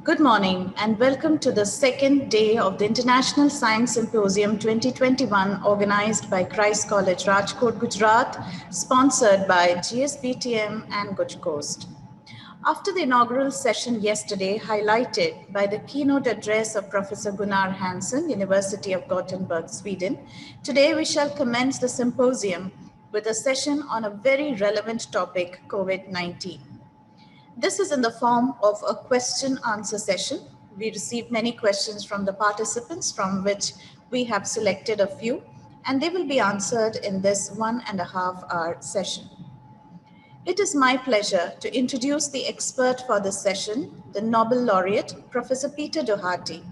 Good morning and welcome to the second day of the International Science Symposium 2021 organized by Christ College, Rajkot, Gujarat, sponsored by GSBTM and Good Coast. After the inaugural session yesterday, highlighted by the keynote address of Professor Gunnar Hansen, University of Gothenburg, Sweden, today we shall commence the symposium with a session on a very relevant topic, COVID-19. This is in the form of a question-answer session. We received many questions from the participants, from which we have selected a few, and they will be answered in this 1.5-hour session. It is my pleasure to introduce the expert for this session, the Nobel laureate, Professor Peter Doherty.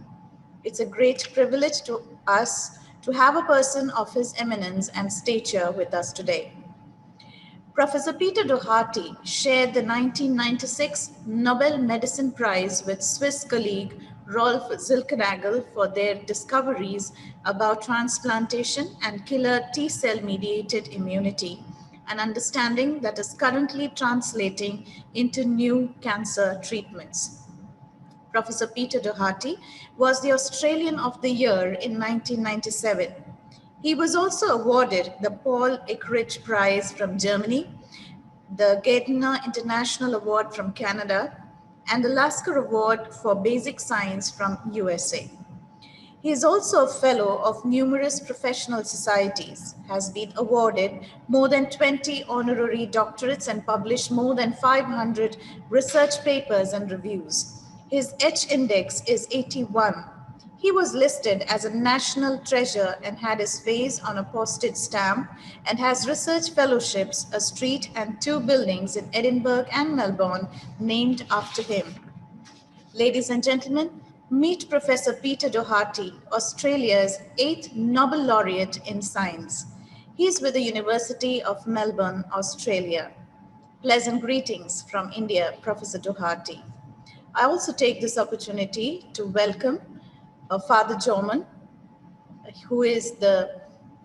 It's a great privilege to us to have a person of his eminence and stature with us today. Professor Peter Doherty shared the 1996 Nobel Medicine Prize with Swiss colleague Rolf Zilkernagel for their discoveries about transplantation and killer T-cell mediated immunity, an understanding that is currently translating into new cancer treatments. Professor Peter Doherty was the Australian of the Year in 1997. He was also awarded the Paul Ehrlich Prize from Germany, the Gairdner International Award from Canada, and the Lasker Award for Basic Science from USA. He is also a fellow of numerous professional societies, has been awarded more than 20 honorary doctorates and published more than 500 research papers and reviews. His H index is 81. He was listed as a national treasure and had his face on a postage stamp and has research fellowships, a street and 2 buildings in Edinburgh and Melbourne named after him. Ladies and gentlemen, meet Professor Peter Doherty, Australia's 8th Nobel laureate in science. He's with the University of Melbourne, Australia. Pleasant greetings from India, Professor Doherty. I also take this opportunity to welcome Father Jorman, who is the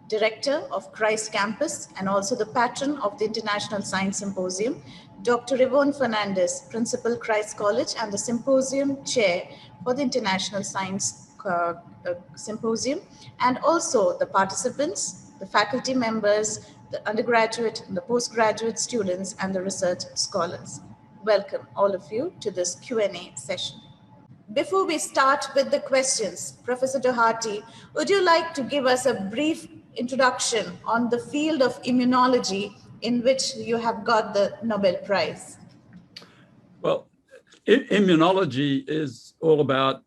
director of Christ Campus and also the patron of the International Science Symposium, Dr. Yvonne Fernandez, Principal Christ College and the Symposium Chair for the International Science Symposium, and also the participants, the faculty members, the undergraduate and the postgraduate students, and the research scholars. Welcome all of you to this Q&A session. Before we start with the questions, Professor Doherty, would you like to give us a brief introduction on the field of immunology in which you have got the Nobel Prize? Well, immunology is all about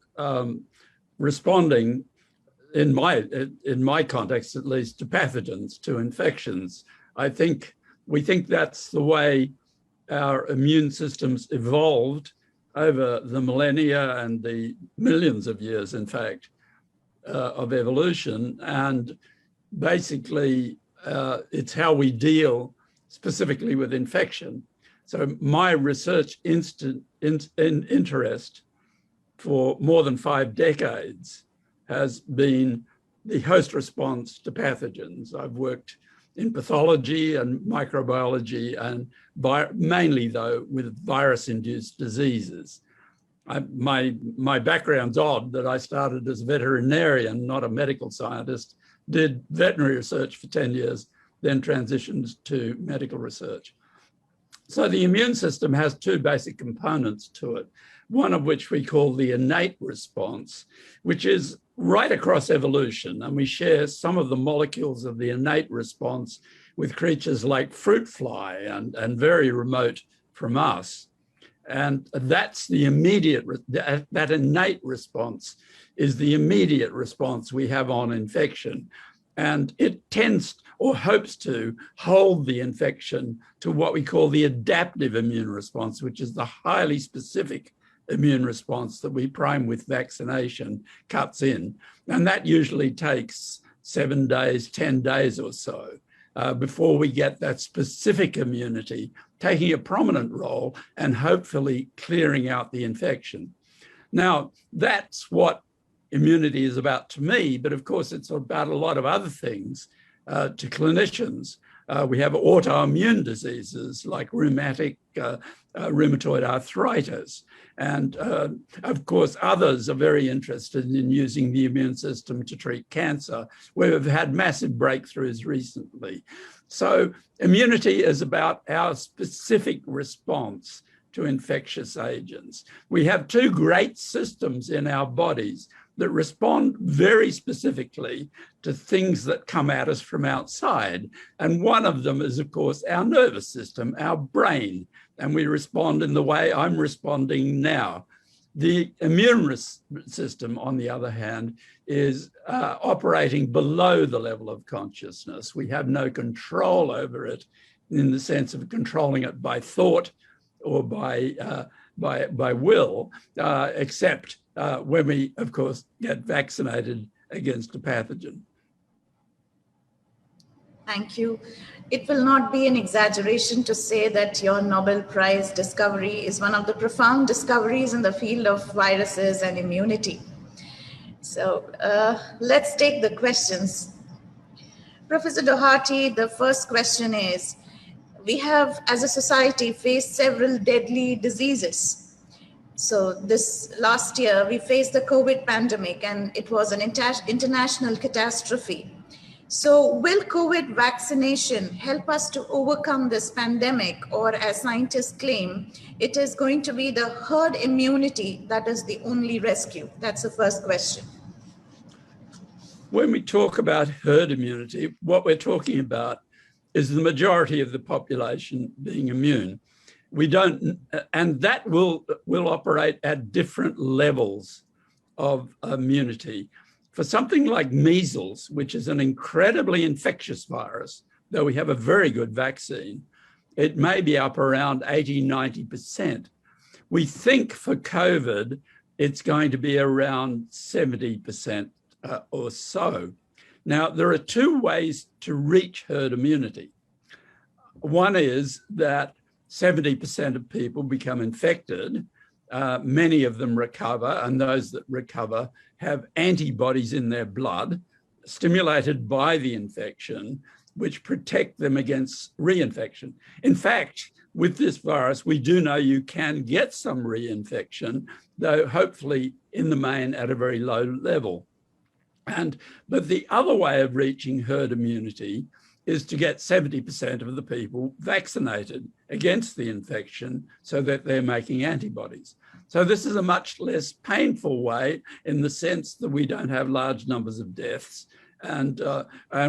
responding, in my context at least, to pathogens, to infections. We think that's the way our immune systems evolved over the millennia and the millions of years, in fact, of evolution. And basically, it's how we deal specifically with infection. So my research interest for more than 5 decades has been the host response to pathogens. I've worked in pathology and microbiology, and mainly though with virus-induced diseases. My background's odd that I started as a veterinarian, not a medical scientist, did veterinary research for 10 years, then transitioned to medical research. So the immune system has 2 basic components to it, one of which we call the innate response, which is right across evolution. And we share some of the molecules of the innate response with creatures like fruit fly and very remote from us. And that's the immediate, that innate response is the immediate response we have on infection. And it tends or hopes to hold the infection to what we call the adaptive immune response, which is the highly specific immune response that we prime with vaccination cuts in. And that usually takes 7 days, 10 days or so before we get that specific immunity taking a prominent role and hopefully clearing out the infection. Now, that's what immunity is about to me, but of course it's about a lot of other things to clinicians. We have autoimmune diseases like rheumatoid arthritis. And of course, others are very interested in using the immune system to treat cancer, where we've had massive breakthroughs recently. So immunity is about our specific response to infectious agents. We have two great systems in our bodies that respond very specifically to things that come at us from outside. And one of them is, of course, our nervous system, our brain. And we respond in the way I'm responding now. The immune system, on the other hand, is operating below the level of consciousness. We have no control over it in the sense of controlling it by thought or by will, except when we, of course, get vaccinated against a pathogen. Thank you. It will not be an exaggeration to say that your Nobel Prize discovery is one of the profound discoveries in the field of viruses and immunity. So let's take the questions. Professor Doherty, the first question is, we have, as a society, faced several deadly diseases. So this last year, we faced the COVID pandemic, and it was an international catastrophe. So will COVID vaccination help us to overcome this pandemic, or as scientists claim, it is going to be the herd immunity that is the only rescue? That's the first question. When we talk about herd immunity, what we're talking about is the majority of the population being immune. We don't, and that will operate at different levels of immunity. For something like measles, which is an incredibly infectious virus, though we have a very good vaccine, it may be up around 80, 90%. We think for COVID, it's going to be around 70% or so. Now, there are two ways to reach herd immunity. One is that 70% of people become infected. Many of them recover, and those that recover have antibodies in their blood stimulated by the infection, which protect them against reinfection. In fact, with this virus, we do know you can get some reinfection, though hopefully in the main at a very low level. But the other way of reaching herd immunity is to get 70% of the people vaccinated against the infection so that they're making antibodies. So this is a much less painful way in the sense that we don't have large numbers of deaths and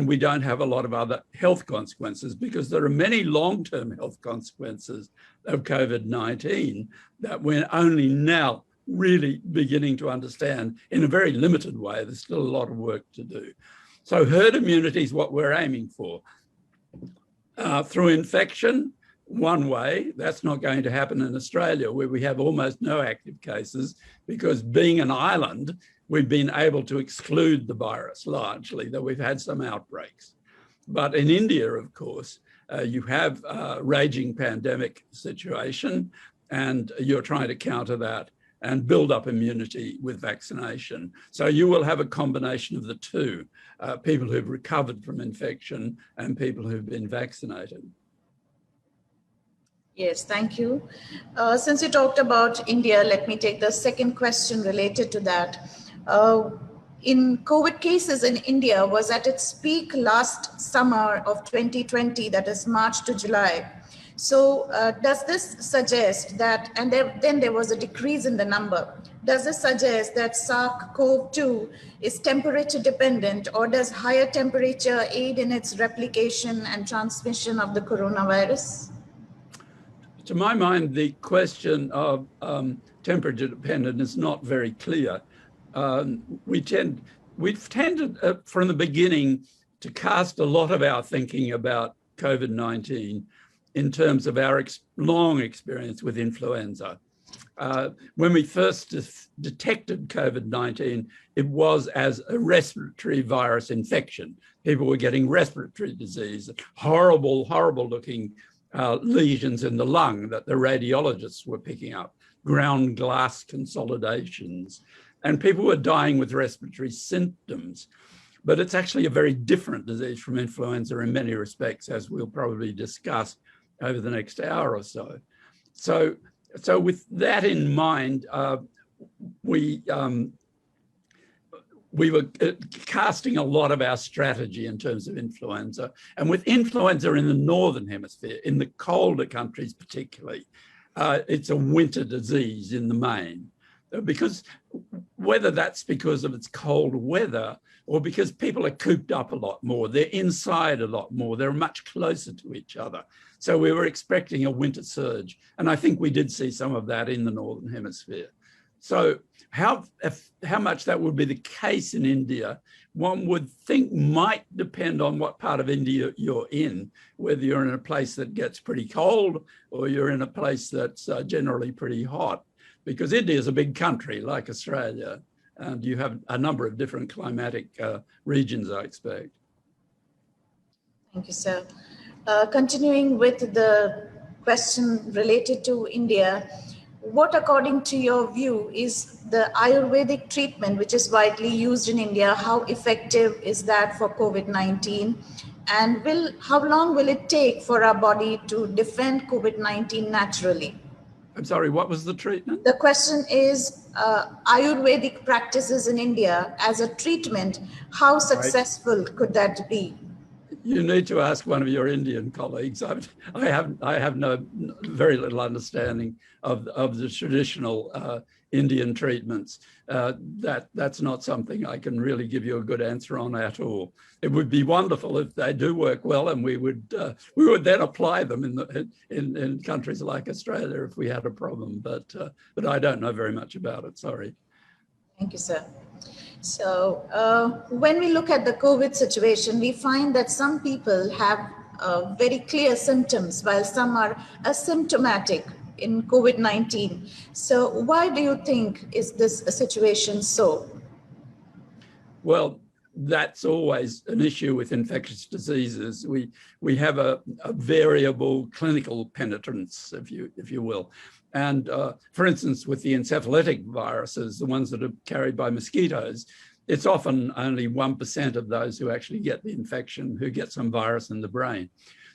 we don't have a lot of other health consequences, because there are many long-term health consequences of COVID-19 that we're only now really beginning to understand in a very limited way. There's still a lot of work to do. So herd immunity is what we're aiming for. Through infection, one way, that's not going to happen in Australia, where we have almost no active cases, because being an island, we've been able to exclude the virus largely, though we've had some outbreaks. But in India, of course, you have a raging pandemic situation, and you're trying to counter that and build up immunity with vaccination. So you will have a combination of the two, people who've recovered from infection and people who've been vaccinated. Yes, thank you. Since you talked about India, let me take the second question related to that. In COVID cases in India was at its peak last summer of 2020, that is March to July. So does this suggest that, and then there was a decrease in the number, does this suggest that SARS-CoV-2 is temperature dependent, or does higher temperature aid in its replication and transmission of the coronavirus? To my mind, the question of temperature dependent is not very clear. We've tended from the beginning to cast a lot of our thinking about COVID-19 in terms of our long experience with influenza. When we first detected COVID-19, it was as a respiratory virus infection. People were getting respiratory disease, horrible, horrible looking lesions in the lung that the radiologists were picking up, ground glass consolidations, and people were dying with respiratory symptoms. but it's actually a very different disease from influenza in many respects, as we'll probably discuss over the next hour or so. So with that in mind, we were casting a lot of our strategy in terms of influenza. And with influenza in the Northern Hemisphere, in the colder countries particularly, it's a winter disease in the main. Because whether that's because of its cold weather or because people are cooped up a lot more, they're inside a lot more, they're much closer to each other. So we were expecting a winter surge. And I think we did see some of that in the Northern Hemisphere. So how much that would be the case in India, one would think might depend on what part of India you're in, whether you're in a place that gets pretty cold or you're in a place that's generally pretty hot. Because India is a big country like Australia, and you have a number of different climatic regions, I expect. Thank you, sir. Continuing with the question related to India, what, according to your view, is the Ayurvedic treatment which is widely used in India? How effective is that for COVID-19? And how long will it take for our body to defend COVID-19 naturally? I'm sorry, what was the treatment? The question is Ayurvedic practices in India as a treatment, how successful could that be? You need to ask one of your Indian colleagues. I have very little understanding of the traditional Indian treatments. That's not something I can really give you a good answer on at all. It would be wonderful if they do work well, and we would then apply them in countries like Australia if we had a problem. But I don't know very much about it. Sorry. Thank you, sir. So when we look at the COVID situation, we find that some people have very clear symptoms, while some are asymptomatic in COVID-19. So why do you think is this a situation so? Well, that's always an issue with infectious diseases. We have a variable clinical penetrance, if you will. And for instance, with the encephalitic viruses, the ones that are carried by mosquitoes, it's often only 1% of those who actually get the infection who get some virus in the brain.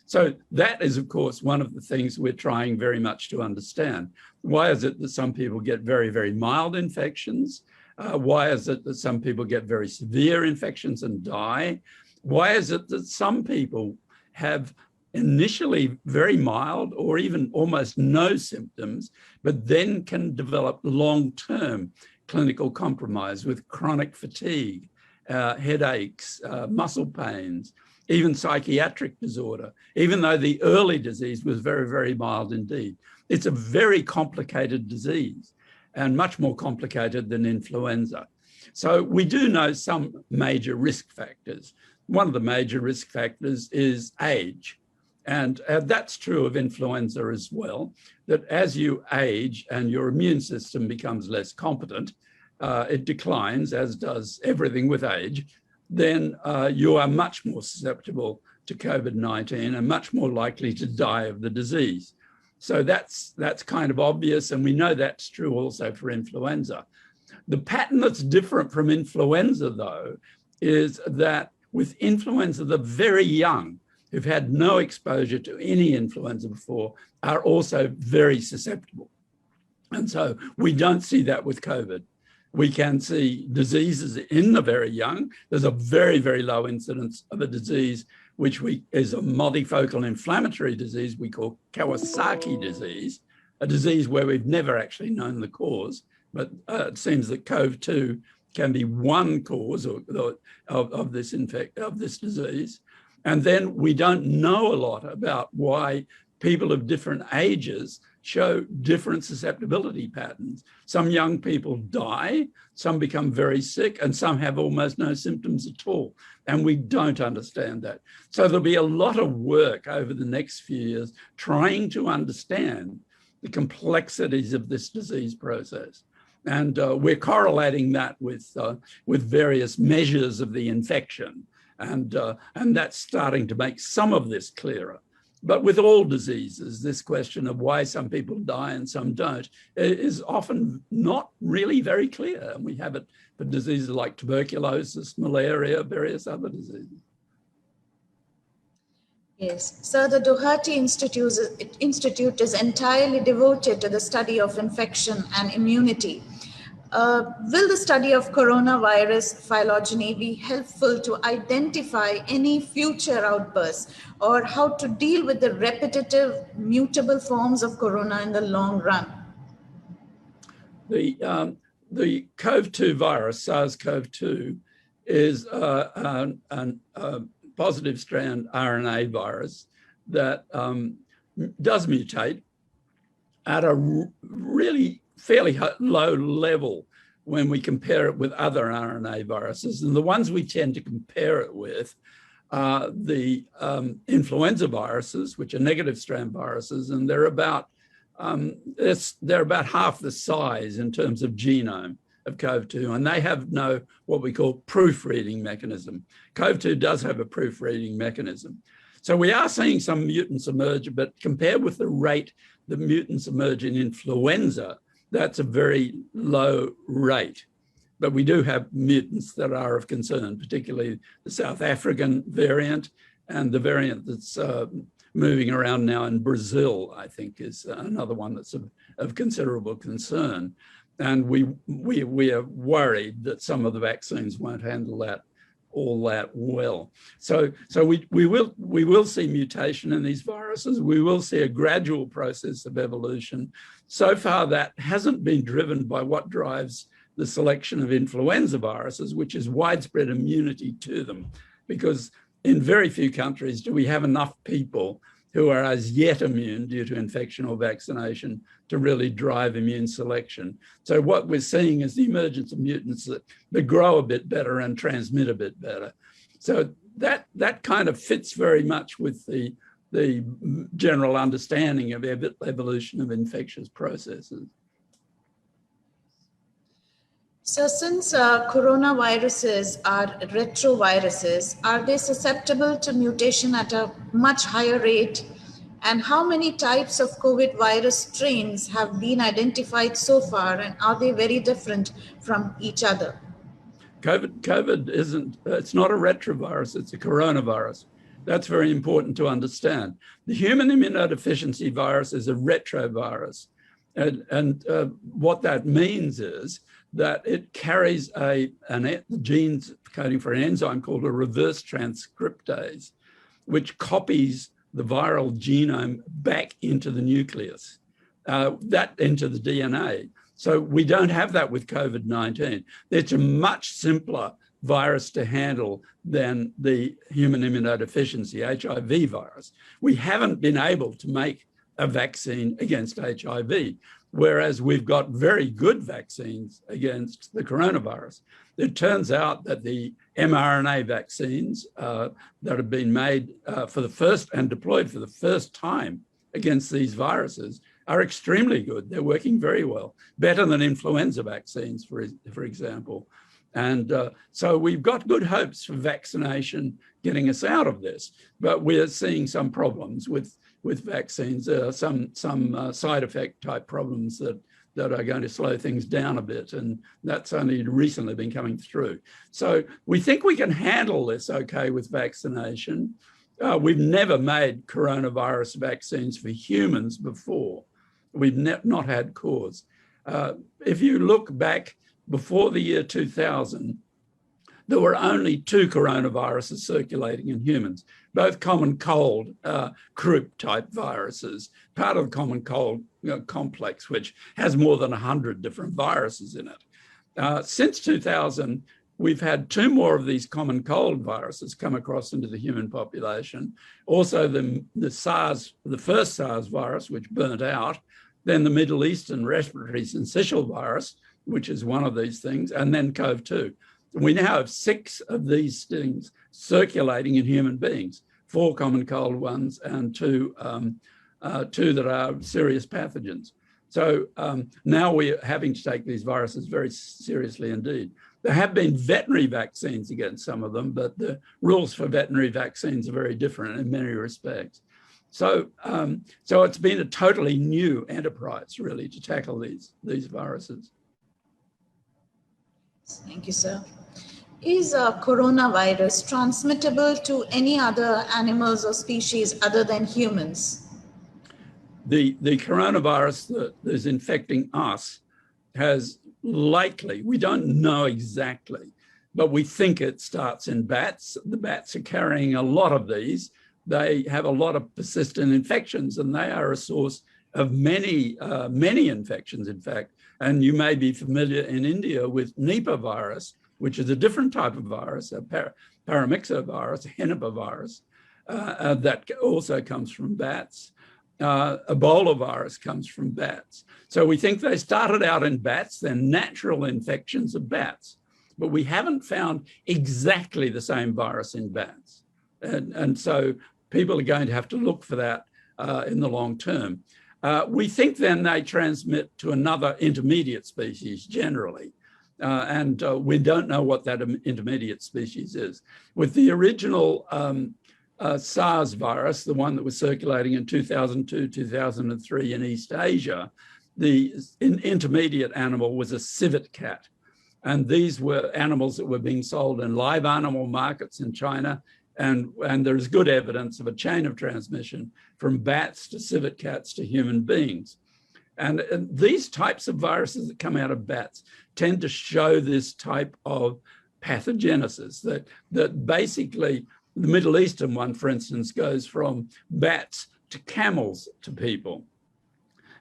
So that is, of course, one of the things we're trying very much to understand. Why is it that some people get very, very mild infections? Why is it that some people get very severe infections and die? Why is it that some people have initially very mild or even almost no symptoms, but then can develop long-term clinical compromise with chronic fatigue, headaches, muscle pains, even psychiatric disorder, even though the early disease was very, very mild indeed. It's a very complicated disease and much more complicated than influenza. So we do know some major risk factors. One of the major risk factors is age. And that's true of influenza as well, that as you age and your immune system becomes less competent, it declines, as does everything with age, then you are much more susceptible to COVID-19 and much more likely to die of the disease. So that's kind of obvious, and we know that's true also for influenza. The pattern that's different from influenza, though, is that with influenza, the very young, who've had no exposure to any influenza before, are also very susceptible. And so we don't see that with COVID. We can see diseases in the very young. There's a very, very low incidence of a disease which is a multifocal inflammatory disease we call Kawasaki disease, a disease where we've never actually known the cause, but it seems that CoV-2 can be one cause of this disease. And then we don't know a lot about why people of different ages show different susceptibility patterns. Some young people die, some become very sick, and some have almost no symptoms at all. And we don't understand that. So there'll be a lot of work over the next few years trying to understand the complexities of this disease process. And we're correlating that with various measures of the infection. And that's starting to make some of this clearer. But with all diseases, this question of why some people die and some don't is often not really very clear. And we have it for diseases like tuberculosis, malaria, various other diseases. Yes, so the Doherty Institute is entirely devoted to the study of infection and immunity. Will the study of coronavirus phylogeny be helpful to identify any future outbursts or how to deal with the repetitive mutable forms of corona in the long run? The CoV-2 virus, SARS-CoV-2, is a positive strand RNA virus that does mutate at a really fairly low level when we compare it with other RNA viruses. And the ones we tend to compare it with are the influenza viruses, which are negative strand viruses, and they're about half the size in terms of genome of CoV-2, and they have no what we call proofreading mechanism. CoV-2 does have a proofreading mechanism. So we are seeing some mutants emerge, but compared with the rate that mutants emerge in influenza, that's a very low rate. But we do have mutants that are of concern, particularly the South African variant and the variant that's moving around now in Brazil, I think, is another one that's of considerable concern. And we are worried that some of the vaccines won't handle that all that well. So we will see mutation in these viruses. We will see a gradual process of evolution. So far, that hasn't been driven by what drives the selection of influenza viruses, which is widespread immunity to them, because in very few countries do we have enough people who are as yet immune due to infection or vaccination to really drive immune selection. So what we're seeing is the emergence of mutants that grow a bit better and transmit a bit better. So that kind of fits very much with the general understanding of evolution of infectious processes. So since coronaviruses are retroviruses, are they susceptible to mutation at a much higher rate? And how many types of COVID virus strains have been identified so far, and are they very different from each other? COVID isn't, it's not a retrovirus, it's a coronavirus. That's very important to understand. The human immunodeficiency virus is a retrovirus. And what that means is that it carries the genes coding for an enzyme called a reverse transcriptase, which copies the viral genome back into the nucleus, into the DNA. So we don't have that with COVID-19. It's a much simpler virus to handle than the human immunodeficiency, HIV virus. We haven't been able to make a vaccine against HIV, whereas we've got very good vaccines against the coronavirus. It turns out that the mRNA vaccines that have been made for the first and deployed for the first time against these viruses are extremely good. They're working very well, better than influenza vaccines, for example. And so we've got good hopes for vaccination getting us out of this, but we're seeing some problems with vaccines, some side effect type problems that are going to slow things down a bit, and that's only recently been coming through. So we think we can handle this okay with vaccination. We've never made coronavirus vaccines for humans before. We've not had cause. If you look back before the year 2000, there were only 2 coronaviruses circulating in humans, both common cold croup type viruses, part of the common cold complex, which has more than 100 different viruses in it. Since 2000, we've had 2 more of these common cold viruses come across into the human population. Also the first SARS virus, which burnt out, then the Middle Eastern respiratory syncytial virus, which is one of these things, and then CoV-2. We now have 6 of these things circulating in human beings, 4 common cold ones and 2 that are serious pathogens. So now we're having to take these viruses very seriously indeed. There have been veterinary vaccines against some of them, but the rules for veterinary vaccines are very different in many respects. So, so it's been a totally new enterprise, really, to tackle these viruses. Thank you, sir. Is coronavirus transmittable to any other animals or species other than humans? The coronavirus that is infecting us has likely, we don't know exactly, but we think it starts in bats. The bats are carrying a lot of these. They have a lot of persistent infections, and they are a source of many infections, in fact. And you may be familiar in India with Nipah virus, which is a different type of virus, a paramyxovirus, a Henipavirus, that also comes from bats. Ebola virus comes from bats. So we think they started out in bats, they're natural infections of bats, but we haven't found exactly the same virus in bats. And so people are going to have to look for that in the long term. We think then they transmit to another intermediate species generally. And we don't know what that intermediate species is. With the original SARS virus, the one that was circulating in 2002, 2003 in East Asia, the intermediate animal was a civet cat. And these were animals that were being sold in live animal markets in China. And there's good evidence of a chain of transmission from bats to civet cats to human beings. And these types of viruses that come out of bats tend to show this type of pathogenesis, that basically the Middle Eastern one, for instance, goes from bats to camels to people.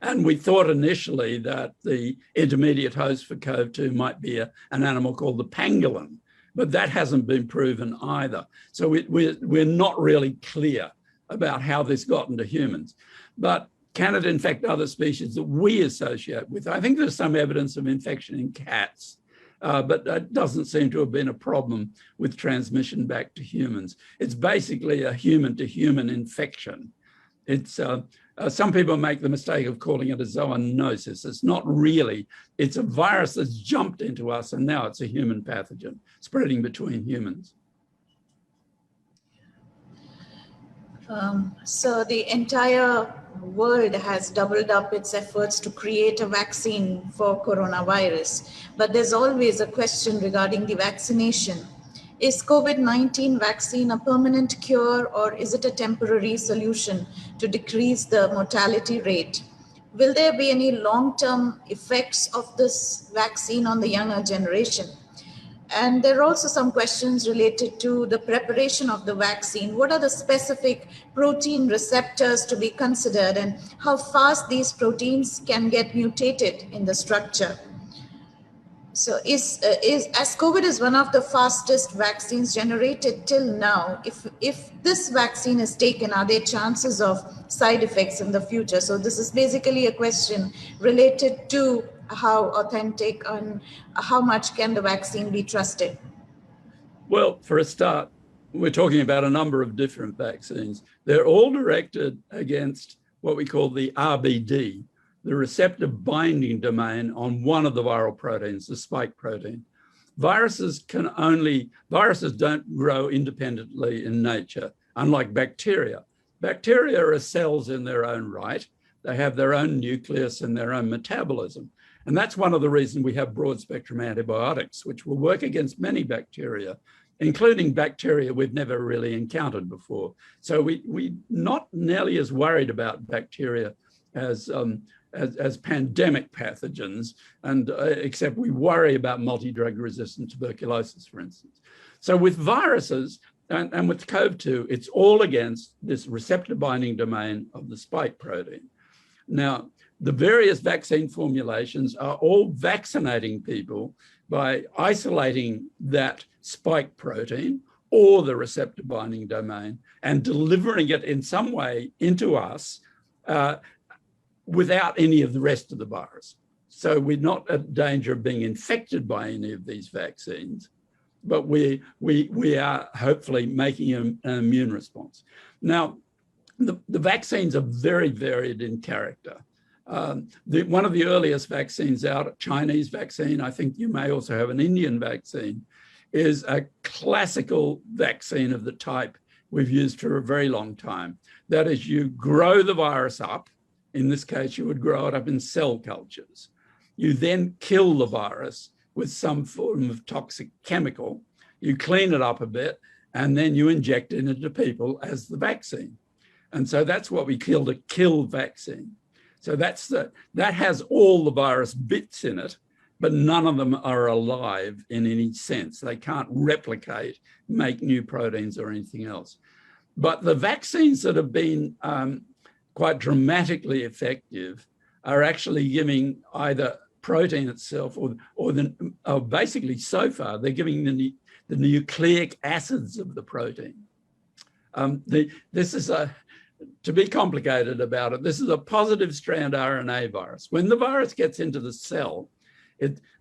And we thought initially that the intermediate host for CoV-2 might be an animal called the pangolin, but that hasn't been proven either. So we're not really clear about how this got into humans. But can it infect other species that we associate with? I think there's some evidence of infection in cats, but that doesn't seem to have been a problem with transmission back to humans. It's basically a human-to-human infection. It's some people make the mistake of calling it a zoonosis. It's not really. It's a virus that's jumped into us, and now it's a human pathogen spreading between humans. So the entire world has doubled up its efforts to create a vaccine for coronavirus, but there's always a question regarding the vaccination. Is COVID-19 vaccine a permanent cure, or is it a temporary solution to decrease the mortality rate? Will there be any long-term effects of this vaccine on the younger generation? And there are also some questions related to the preparation of the vaccine. What are the specific protein receptors to be considered, and how fast these proteins can get mutated in the structure? So as COVID is one of the fastest vaccines generated till now, if this vaccine is taken, are there chances of side effects in the future? So this is basically a question related to how authentic and how much can the vaccine be trusted? Well, for a start, we're talking about a number of different vaccines. They're all directed against what we call the RBD, the receptive binding domain on one of the viral proteins, the spike protein. Viruses don't grow independently in nature, unlike bacteria. Bacteria are cells in their own right. They have their own nucleus and their own metabolism. And that's one of the reasons we have broad spectrum antibiotics, which will work against many bacteria, including bacteria we've never really encountered before. So we're not nearly as worried about bacteria as pandemic pathogens, and except we worry about multi-drug resistant tuberculosis, for instance. So with viruses and with CoV-2, it's all against this receptor binding domain of the spike protein. Now, the various vaccine formulations are all vaccinating people by isolating that spike protein or the receptor binding domain and delivering it in some way into us without any of the rest of the virus. So we're not at danger of being infected by any of these vaccines, but we are hopefully making an immune response. Now, the vaccines are very varied in character. One of the earliest vaccines out, a Chinese vaccine, I think you may also have an Indian vaccine, is a classical vaccine of the type we've used for a very long time. That is, you grow the virus up. In this case, you would grow it up in cell cultures. You then kill the virus with some form of toxic chemical. You clean it up a bit, and then you inject it into people as the vaccine. And so that's what we call a kill vaccine. So that has all the virus bits in it, but none of them are alive in any sense. They can't replicate, make new proteins or anything else. But the vaccines that have been quite dramatically effective are actually giving either protein itself or basically so far, they're giving the nucleic acids of the protein. This is to be complicated about it, this is a positive strand RNA virus. When the virus gets into the cell,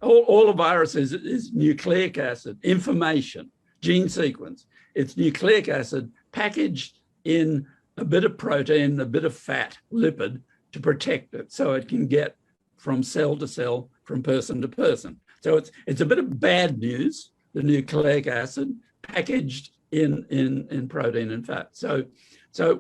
all a virus is nucleic acid, information, gene sequence. It's nucleic acid packaged in a bit of protein, a bit of fat, lipid, to protect it so it can get from cell to cell, from person to person. So it's a bit of bad news, the nucleic acid packaged in protein and fat. So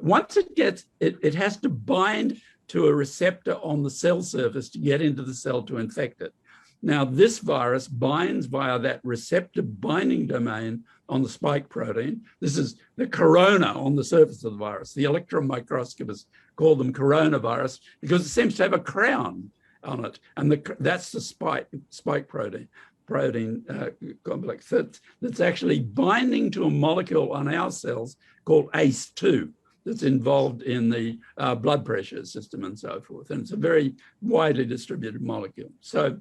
once it gets, it has to bind to a receptor on the cell surface to get into the cell to infect it. Now, this virus binds via that receptor binding domain on the spike protein. This is the corona on the surface of the virus. The electron microscopists call them coronavirus because it seems to have a crown on it. And that's the spike protein complex that's actually binding to a molecule on our cells called ACE2 that's involved in the blood pressure system and so forth. And it's a very widely distributed molecule. So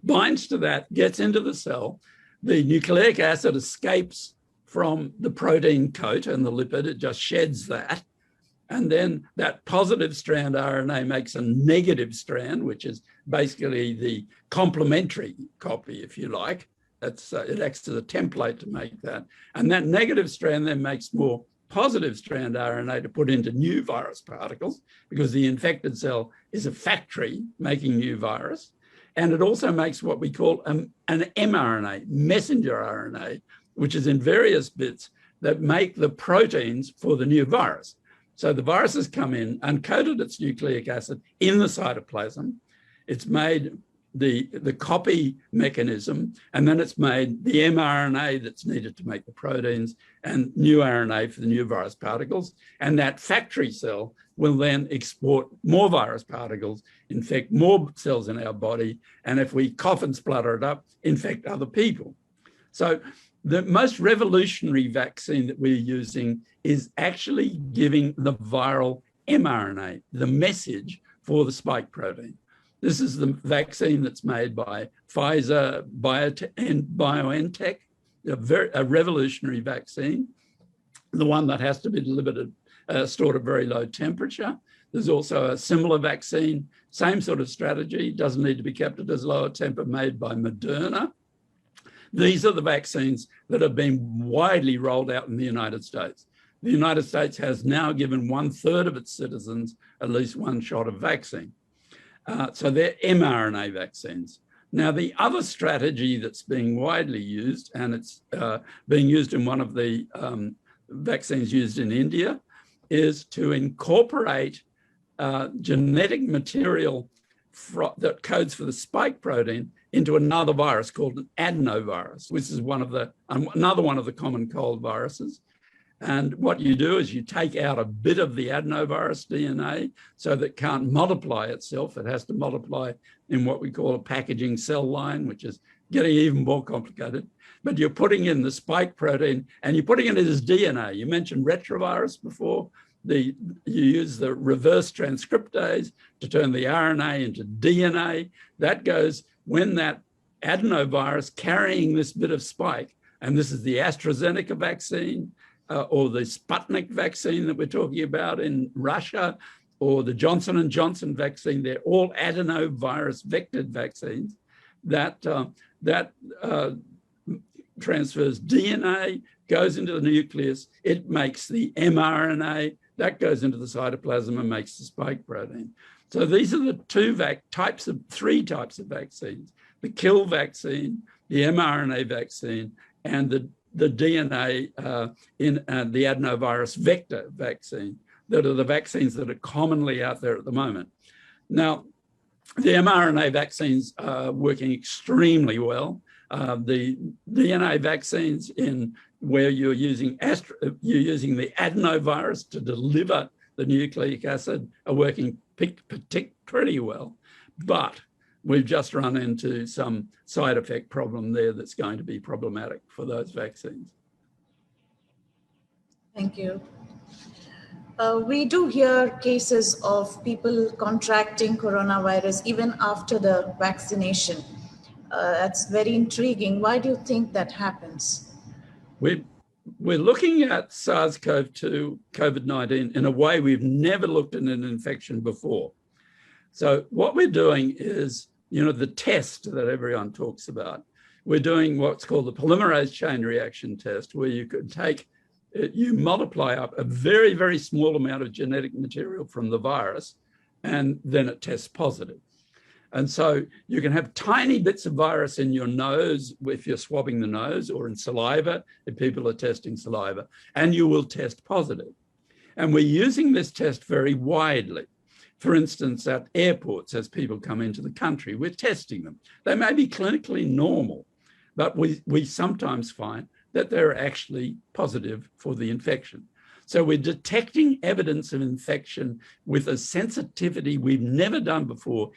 binds to that, gets into the cell, the nucleic acid escapes from the protein coat and the lipid, it just sheds that. And then that positive strand RNA makes a negative strand, which is basically the complementary copy, if you like. It acts as a template to make that. And that negative strand then makes more positive strand RNA to put into new virus particles because the infected cell is a factory making new virus. And it also makes what we call an mRNA, messenger RNA, which is in various bits that make the proteins for the new virus. So the virus has come in, uncoated its nucleic acid in the cytoplasm. It's made the copy mechanism, and then it's made the mRNA that's needed to make the proteins and new RNA for the new virus particles. And that factory cell will then export more virus particles, infect more cells in our body, and if we cough and splutter it up, infect other people. So the most revolutionary vaccine that we're using is actually giving the viral mRNA, the message for the spike protein. This is the vaccine that's made by Pfizer and BioNTech, a revolutionary vaccine, the one that has to be delivered stored at very low temperature. There's also a similar vaccine, same sort of strategy, doesn't need to be kept at as low a temper, made by Moderna. These are the vaccines that have been widely rolled out in the United States. The United States has now given 1/3 of its citizens at least one shot of vaccine. So they're mRNA vaccines. Now, the other strategy that's being widely used, and it's being used in one of the vaccines used in India, is to incorporate genetic material that codes for the spike protein into another virus called an adenovirus, which is another one of the common cold viruses. And what you do is you take out a bit of the adenovirus DNA so that it can't multiply itself. It has to multiply in what we call a packaging cell line, which is getting even more complicated. But you're putting in the spike protein and you're putting it as DNA. You mentioned retrovirus before. You use the reverse transcriptase to turn the RNA into DNA. That goes when that adenovirus carrying this bit of spike, and this is the AstraZeneca vaccine, or the Sputnik vaccine that we're talking about in Russia, or the Johnson & Johnson vaccine. They're all adenovirus vectored vaccines that transfers DNA, goes into the nucleus, it makes the mRNA, that goes into the cytoplasm and makes the spike protein. So these are the three types of vaccines: the kill vaccine, the mRNA vaccine, and the DNA in the adenovirus vector vaccine, that are the vaccines that are commonly out there at the moment. Now, the mRNA vaccines are working extremely well. The DNA vaccines where you're using the adenovirus to deliver the nucleic acid are working pretty well, but we've just run into some side effect problem there that's going to be problematic for those vaccines. Thank you. We do hear cases of people contracting coronavirus even after the vaccination. That's very intriguing. Why do you think that happens? We're looking at SARS-CoV-2, COVID-19, in a way we've never looked at an infection before. So what we're doing is, the test that everyone talks about. We're doing what's called the polymerase chain reaction test, where you multiply up a very, very small amount of genetic material from the virus, and then it tests positive. And so you can have tiny bits of virus in your nose if you're swabbing the nose, or in saliva if people are testing saliva, and you will test positive. And we're using this test very widely. For instance, at airports, as people come into the country, we're testing them. They may be clinically normal, but we sometimes find that they're actually positive for the infection. So we're detecting evidence of infection with a sensitivity we've never done before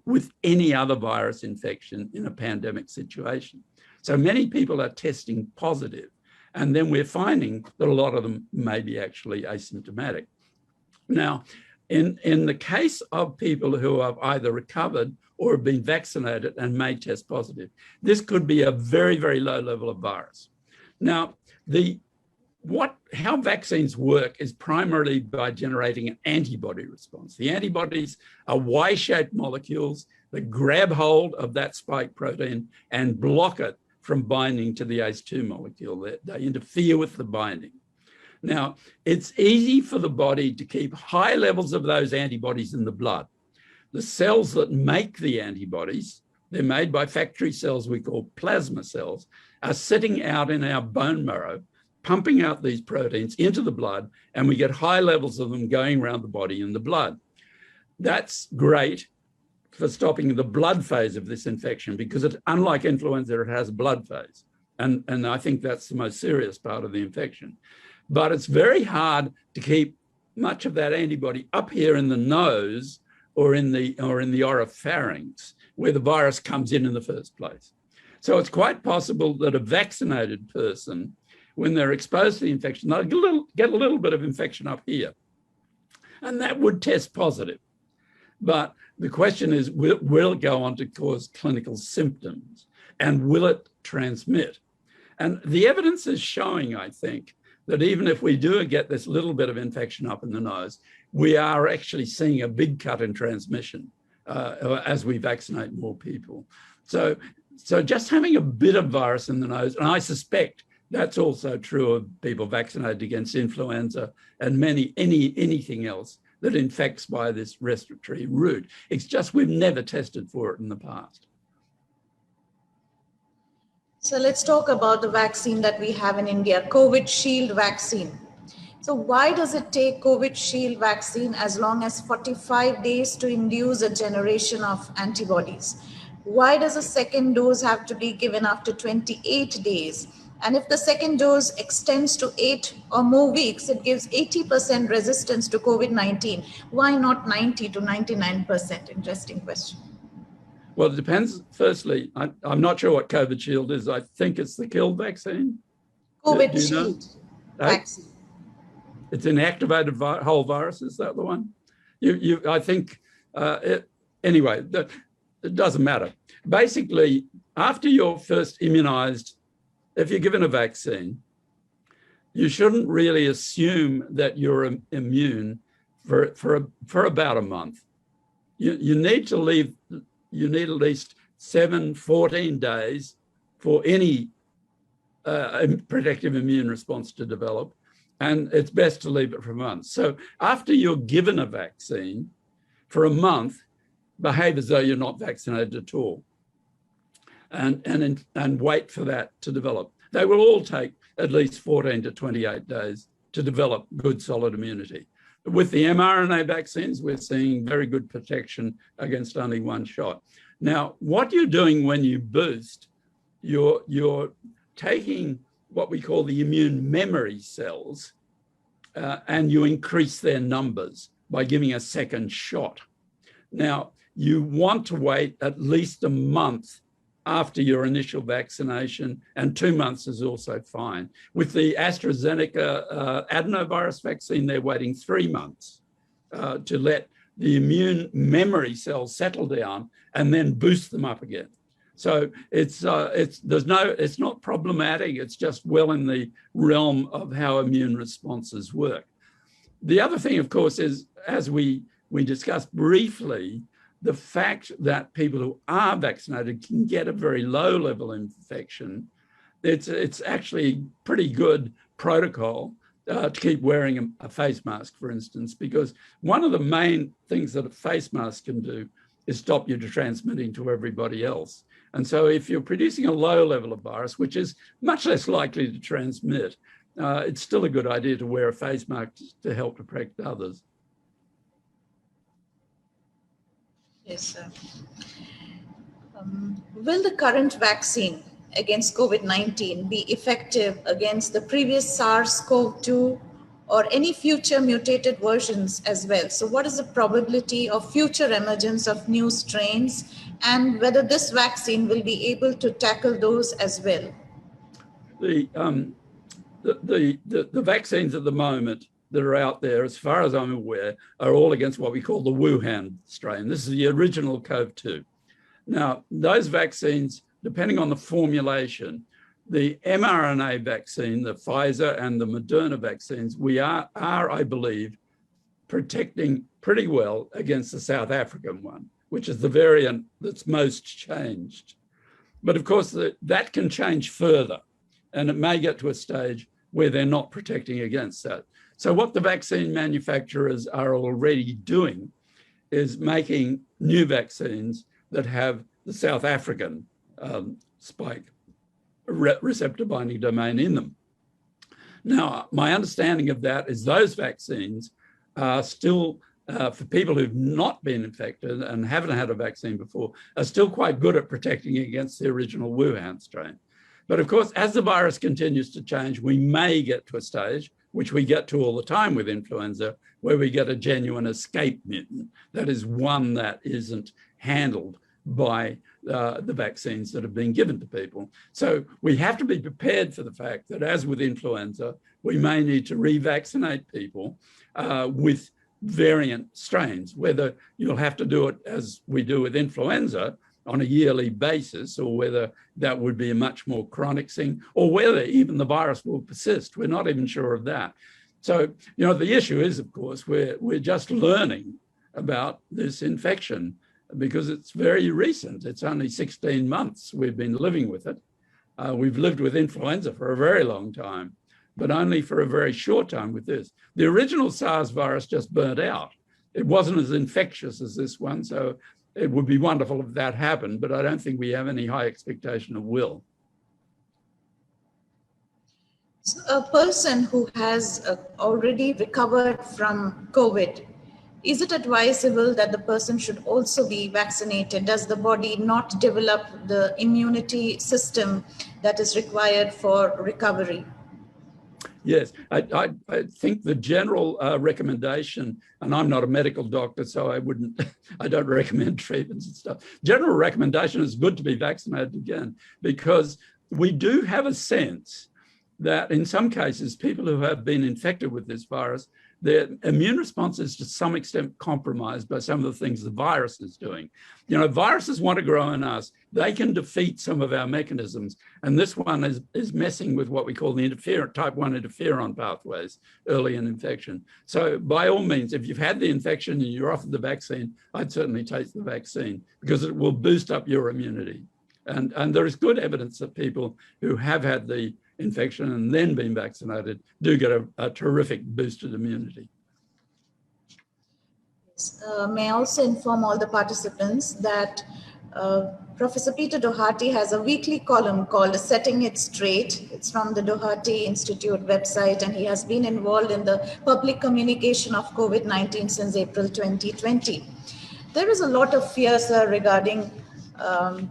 with any other virus infection in a pandemic situation. So many people are testing positive, and then we're finding that a lot of them may be actually asymptomatic. Now, in the case of people who have either recovered or have been vaccinated and may test positive, this could be a very, very low level of virus. Now, how vaccines work is primarily by generating an antibody response. The antibodies are Y-shaped molecules that grab hold of that spike protein and block it from binding to the ACE2 molecule. They interfere with the binding. Now, it's easy for the body to keep high levels of those antibodies in the blood. The cells that make the antibodies, they're made by factory cells we call plasma cells, are sitting out in our bone marrow, pumping out these proteins into the blood, and we get high levels of them going around the body in the blood. That's great for stopping the blood phase of this infection, because unlike influenza, it has a blood phase. And I think that's the most serious part of the infection. But it's very hard to keep much of that antibody up here in the nose or in the oropharynx, where the virus comes in the first place. So it's quite possible that a vaccinated person, when they're exposed to the infection, they'll get a little bit of infection up here, and that would test positive. But the question is, will it go on to cause clinical symptoms, and will it transmit? And the evidence is showing, I think, that even if we do get this little bit of infection up in the nose, we are actually seeing a big cut in transmission as we vaccinate more people. So just having a bit of virus in the nose, and I suspect that's also true of people vaccinated against influenza and anything else that infects by this respiratory route. It's just we've never tested for it in the past. So let's talk about the vaccine that we have in India, COVID Shield vaccine. So why does it take COVID Shield vaccine as long as 45 days to induce a generation of antibodies? Why does a second dose have to be given after 28 days? And if the second dose extends to 8 or more weeks, it gives 80% resistance to COVID-19. Why not 90 to 99%? Interesting question. Well, it depends. Firstly, I'm not sure what COVID Shield is. I think it's the killed vaccine. COVID Shield vaccine. It's inactivated whole virus. Is that the one? I think, anyway, it doesn't matter. Basically, after you're first immunized, if you're given a vaccine, you shouldn't really assume that you're immune for about a month. You need to leave. You need at least 14 days for any protective immune response to develop, and it's best to leave it for a month. So after you're given a vaccine, for a month, behave as though you're not vaccinated at all, and wait for that to develop. They will all take at least 14 to 28 days to develop good solid immunity. With the mRNA vaccines, we're seeing very good protection against only one shot. Now, what you're doing when you boost, you're taking what we call the immune memory cells, and you increase their numbers by giving a second shot. Now, you want to wait at least a month after your initial vaccination, and 2 months is also fine. With the AstraZeneca adenovirus vaccine, they're waiting 3 months to let the immune memory cells settle down and then boost them up again. So it's not problematic. It's just well in the realm of how immune responses work. The other thing, of course, is, as we discussed briefly, the fact that people who are vaccinated can get a very low level infection. It's actually pretty good protocol to keep wearing a face mask, for instance, because one of the main things that a face mask can do is stop you transmitting to everybody else. And so if you're producing a low level of virus, which is much less likely to transmit, it's still a good idea to wear a face mask to help protect others. Yes, sir. Will the current vaccine against COVID-19 be effective against the previous SARS-CoV-2 or any future mutated versions as well? So what is the probability of future emergence of new strains, and whether this vaccine will be able to tackle those as well? The vaccines at the moment that are out there, as far as I'm aware, are all against what we call the Wuhan strain. This is the original CoV-2. Now, those vaccines, depending on the formulation, the mRNA vaccine, the Pfizer and the Moderna vaccines, we are, I believe, protecting pretty well against the South African one, which is the variant that's most changed. But of course, that can change further, and it may get to a stage where they're not protecting against that. So what the vaccine manufacturers are already doing is making new vaccines that have the South African spike receptor binding domain in them. Now, my understanding of that is those vaccines are still, for people who've not been infected and haven't had a vaccine before, are still quite good at protecting against the original Wuhan strain. But of course, as the virus continues to change, we may get to a stage, which we get to all the time with influenza, where we get a genuine escape mutant. That is one that isn't handled by the vaccines that have been given to people. So we have to be prepared for the fact that, as with influenza, we may need to revaccinate people with variant strains, whether you'll have to do it as we do with influenza on a yearly basis, or whether that would be a much more chronic thing, or whether even the virus will persist. We're not even sure of that. So, the issue is, of course, we're just learning about this infection because it's very recent. It's only 16 months we've been living with it. We've lived with influenza for a very long time, but only for a very short time with this. The original SARS virus just burnt out. It wasn't as infectious as this one, so it would be wonderful if that happened, but I don't think we have any high expectation of will. So a person who has already recovered from COVID, is it advisable that the person should also be vaccinated? Does the body not develop the immunity system that is required for recovery? Yes, I think the general recommendation, and I'm not a medical doctor, so I don't recommend treatments and stuff. General recommendation is good to be vaccinated again, because we do have a sense that in some cases, people who have been infected with this virus, their immune response is to some extent compromised by some of the things the virus is doing. Viruses want to grow in us. They can defeat some of our mechanisms. And this one is messing with what we call the type 1 interferon pathways early in infection. So by all means, if you've had the infection and you're offered the vaccine, I'd certainly take the vaccine because it will boost up your immunity. And there is good evidence that people who have had the infection and then been vaccinated do get a terrific boosted immunity. May I also inform all the participants that Professor Peter Doherty has a weekly column called Setting It Straight. It's from the Doherty Institute website, and he has been involved in the public communication of COVID-19 since April 2020. There is a lot of fear, sir, regarding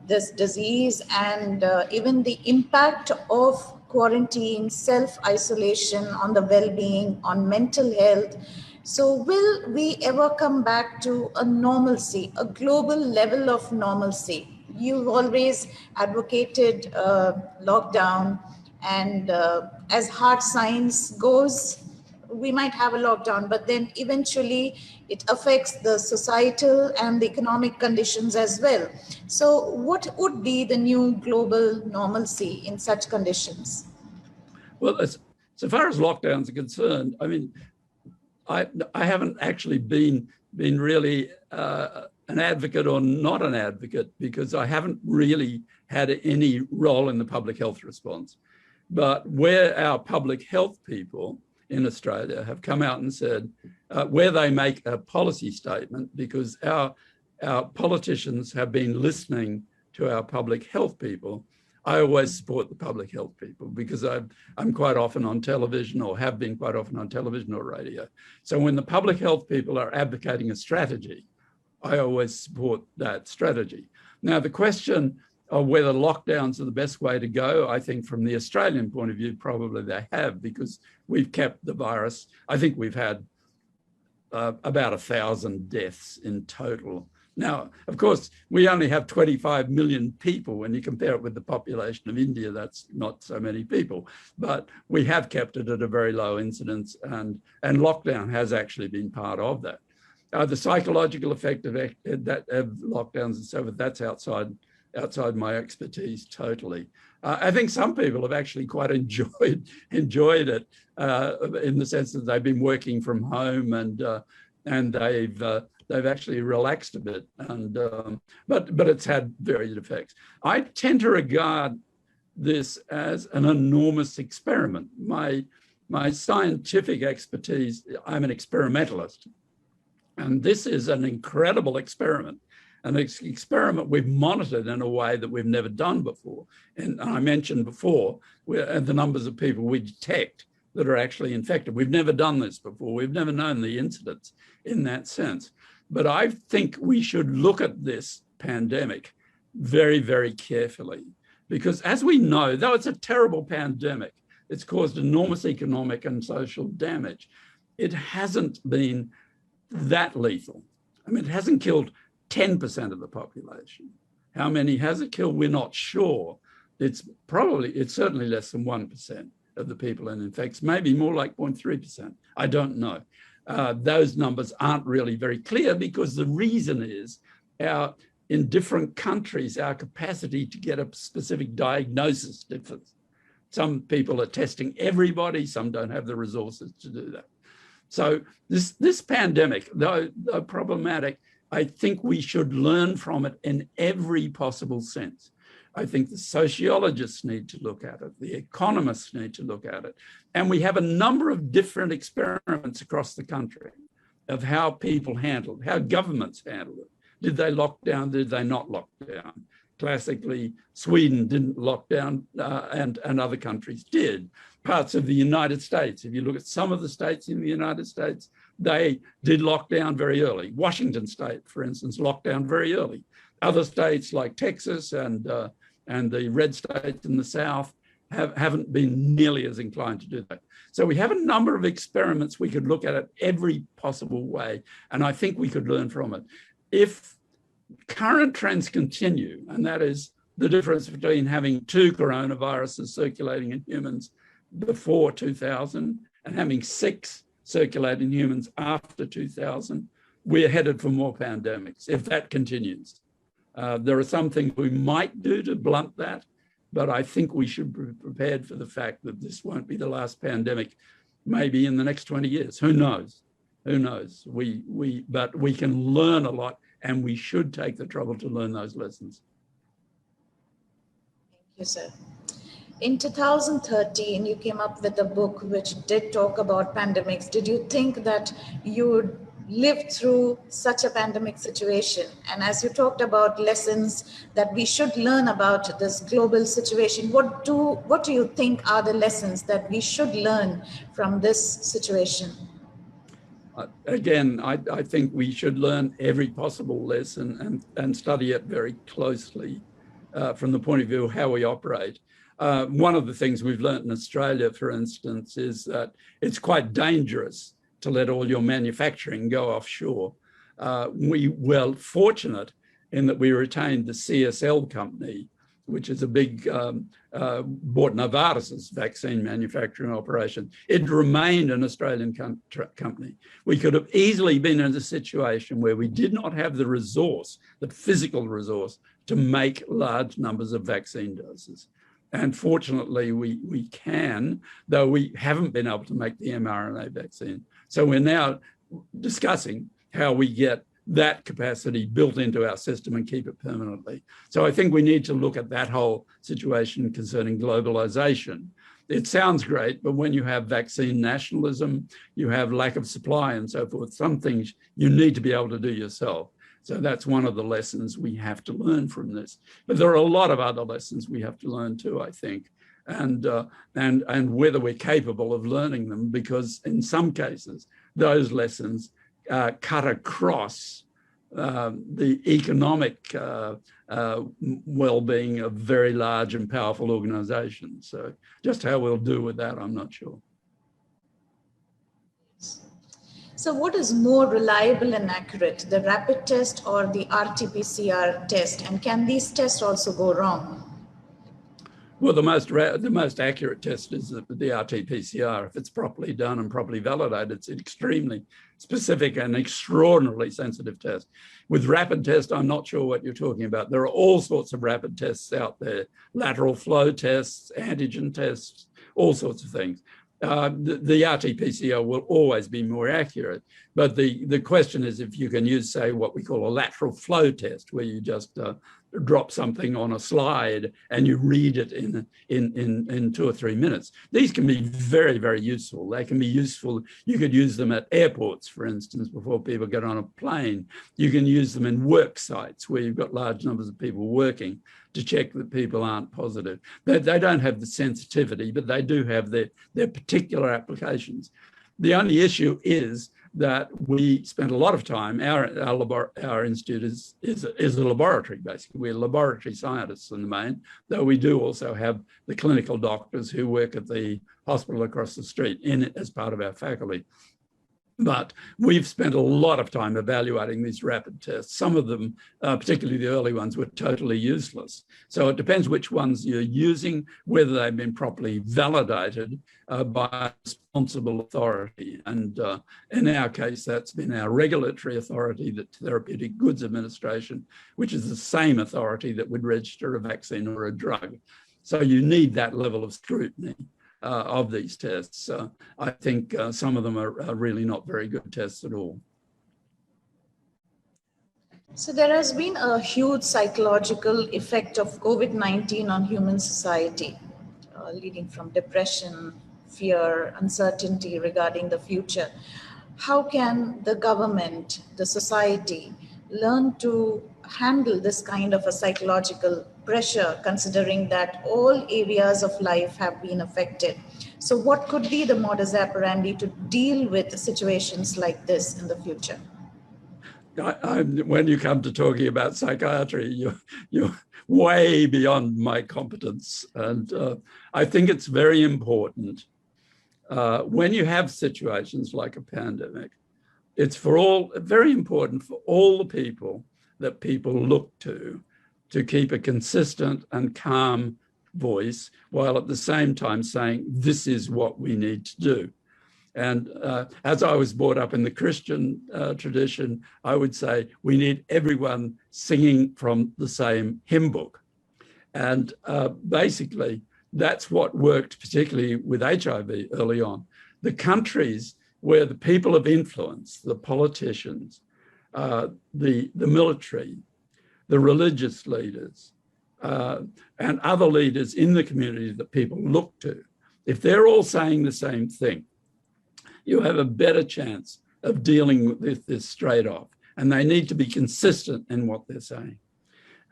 this disease and even the impact of quarantine, self-isolation on the well-being, on mental health. So will we ever come back to a normalcy, a global level of normalcy? You've always advocated lockdown, and as hard science goes, we might have a lockdown, but then eventually it affects the societal and the economic conditions as well. So what would be the new global normalcy in such conditions? Well, so far as lockdowns are concerned, I mean, I haven't actually been really an advocate or not an advocate, because I haven't really had any role in the public health response. But where our public health people in Australia have come out and said, where they make a policy statement, because our politicians have been listening to our public health people, I always support the public health people, because I'm quite often on television, or have been quite often on television or radio. So when the public health people are advocating a strategy, I always support that strategy. Now, the question of whether lockdowns are the best way to go, I think from the Australian point of view, probably they have, because we've kept the virus. I think we've had about 1,000 deaths in total. Now, of course, we only have 25 million people. When you compare it with the population of India, that's not so many people. But we have kept it at a very low incidence, and lockdown has actually been part of that. The psychological effect of lockdowns and so forth, that's outside my expertise totally. I think some people have actually quite enjoyed it in the sense that they've been working from home, and they've actually relaxed a bit, but it's had varied effects. I tend to regard this as an enormous experiment. My scientific expertise, I'm an experimentalist, and this is an incredible experiment. An experiment we've monitored in a way that we've never done before. And I mentioned before, the numbers of people we detect that are actually infected. We've never done this before. We've never known the incidence in that sense. But I think we should look at this pandemic very, very carefully, because as we know, though it's a terrible pandemic, it's caused enormous economic and social damage. It hasn't been that lethal. I mean, it hasn't killed 10% of the population. How many has it killed? We're not sure. It's certainly less than 1% of the people it infects, maybe more like 0.3%. I don't know. Those numbers aren't really very clear, because the reason is in different countries, our capacity to get a specific diagnosis differs. Some people are testing everybody, some don't have the resources to do that. So this pandemic, though problematic, I think we should learn from it in every possible sense. I think the sociologists need to look at it, the economists need to look at it. And we have a number of different experiments across the country of how people handled, how governments handled it. Did they lock down? Did they not lock down? Classically, Sweden didn't lock down, and other countries did. Parts of the United States, if you look at some of the states in the United States, they did lock down very early. Washington State, for instance, locked down very early. Other states like Texas and the red states in the South haven't been nearly as inclined to do that. So we have a number of experiments we could look at it every possible way, and I think we could learn from it. If current trends continue, and that is the difference between having 2 coronaviruses circulating in humans before 2000 and having 6 circulating in humans after 2000, we're headed for more pandemics if that continues. There are some things we might do to blunt that, but I think we should be prepared for the fact that this won't be the last pandemic, maybe in the next 20 years. Who knows? Who knows? But we can learn a lot, and we should take the trouble to learn those lessons. Thank you, sir. In 2013, you came up with a book which did talk about pandemics. Did you think that you would lived through such a pandemic situation. And as you talked about lessons that we should learn about this global situation, what do you think are the lessons that we should learn from this situation? Again, I think we should learn every possible lesson and study it very closely from the point of view of how we operate. One of the things we've learned in Australia, for instance, is that it's quite dangerous to let all your manufacturing go offshore. We were fortunate in that we retained the CSL company, which is a big, bought Novartis's vaccine manufacturing operation. It remained an Australian company. We could have easily been in a situation where we did not have the resource, the physical resource, to make large numbers of vaccine doses. And fortunately, we can, though we haven't been able to make the mRNA vaccine. So we're now discussing how we get that capacity built into our system and keep it permanently. So I think we need to look at that whole situation concerning globalization. It sounds great, but when you have vaccine nationalism, you have lack of supply and so forth, some things you need to be able to do yourself. So that's one of the lessons we have to learn from this. But there are a lot of other lessons we have to learn too, I think, and whether we're capable of learning them, because in some cases, those lessons cut across the economic well-being of very large and powerful organizations. So just how we'll do with that, I'm not sure. So what is more reliable and accurate, the rapid test or the RT-PCR test? And can these tests also go wrong? Well, the most accurate test is the RT-PCR. If it's properly done and properly validated, it's an extremely specific and extraordinarily sensitive test. With rapid test, I'm not sure what you're talking about. There are all sorts of rapid tests out there, lateral flow tests, antigen tests, all sorts of things. The RT-PCR will always be more accurate, but the question is if you can use, say, what we call a lateral flow test, where you just drop something on a slide and you read it in 2 or 3 minutes. These can be very, very useful. They can be useful. You could use them at airports, for instance, before people get on a plane. You can use them in work sites where you've got large numbers of people working to check that people aren't positive. They don't have the sensitivity, but they do have their particular applications. The only issue is that we spent a lot of time, our institute is a laboratory, basically. We're laboratory scientists in the main, though we do also have the clinical doctors who work at the hospital across the street as part of our faculty. But we've spent a lot of time evaluating these rapid tests. Some of them, particularly the early ones, were totally useless. So it depends which ones you're using, whether they've been properly validated by a responsible authority. And in our case, that's been our regulatory authority, the Therapeutic Goods Administration, which is the same authority that would register a vaccine or a drug. So you need that level of scrutiny of these tests. I think some of them are really not very good tests at all. So there has been a huge psychological effect of COVID-19 on human society, leading from depression, fear, uncertainty regarding the future. How can the government, the society, learn to handle this kind of a psychological pressure, considering that all areas of life have been affected? So what could be the modus operandi to deal with situations like this in the future? When you come to talking about psychiatry, you're way beyond my competence. And I think it's very important when you have situations like a pandemic, it's very important for all the people that people look to keep a consistent and calm voice, while at the same time saying, this is what we need to do. And as I was brought up in the Christian tradition, I would say we need everyone singing from the same hymn book. And basically, that's what worked, particularly with HIV early on. The countries where the people of influence, the politicians, the military, the religious leaders, and other leaders in the community that people look to, if they're all saying the same thing, you have a better chance of dealing with this straight off. And they need to be consistent in what they're saying.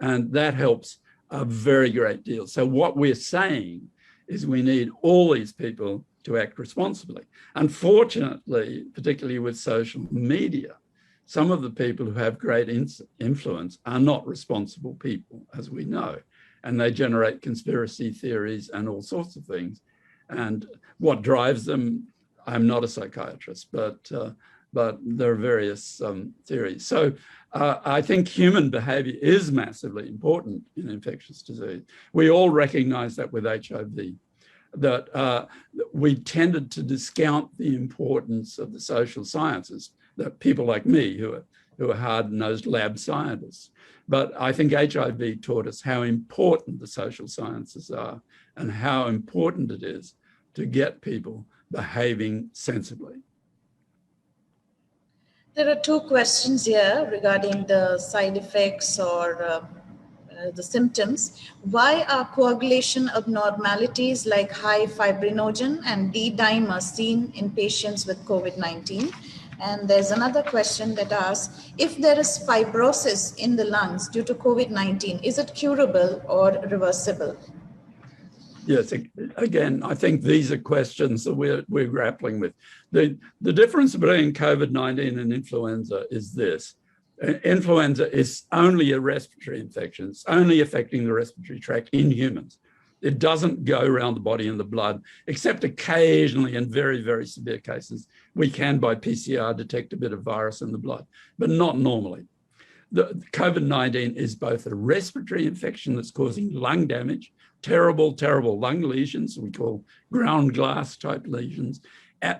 And that helps a very great deal. So what we're saying is we need all these people to act responsibly. Unfortunately, particularly with social media, some of the people who have great influence are not responsible people, as we know, and they generate conspiracy theories and all sorts of things. And what drives them, I'm not a psychiatrist, but there are various theories. So I think human behavior is massively important in infectious disease. We all recognize that with HIV, that we tended to discount the importance of the social sciences, that people like me who are hard-nosed lab scientists. But I think HIV taught us how important the social sciences are and how important it is to get people behaving sensibly. There are two questions here regarding the side effects or the symptoms. Why are coagulation abnormalities like high fibrinogen and D-dimer seen in patients with COVID-19? And there's another question that asks, if there is fibrosis in the lungs due to COVID-19, is it curable or reversible? Yes, again, I think these are questions that we're grappling with. The difference between COVID-19 and influenza is this. Influenza is only a respiratory infection. It's only affecting the respiratory tract in humans. It doesn't go around the body and the blood, except occasionally in very, very severe cases. We can, by PCR, detect a bit of virus in the blood, but not normally. The COVID-19 is both a respiratory infection that's causing lung damage, terrible, terrible lung lesions, we call ground glass type lesions,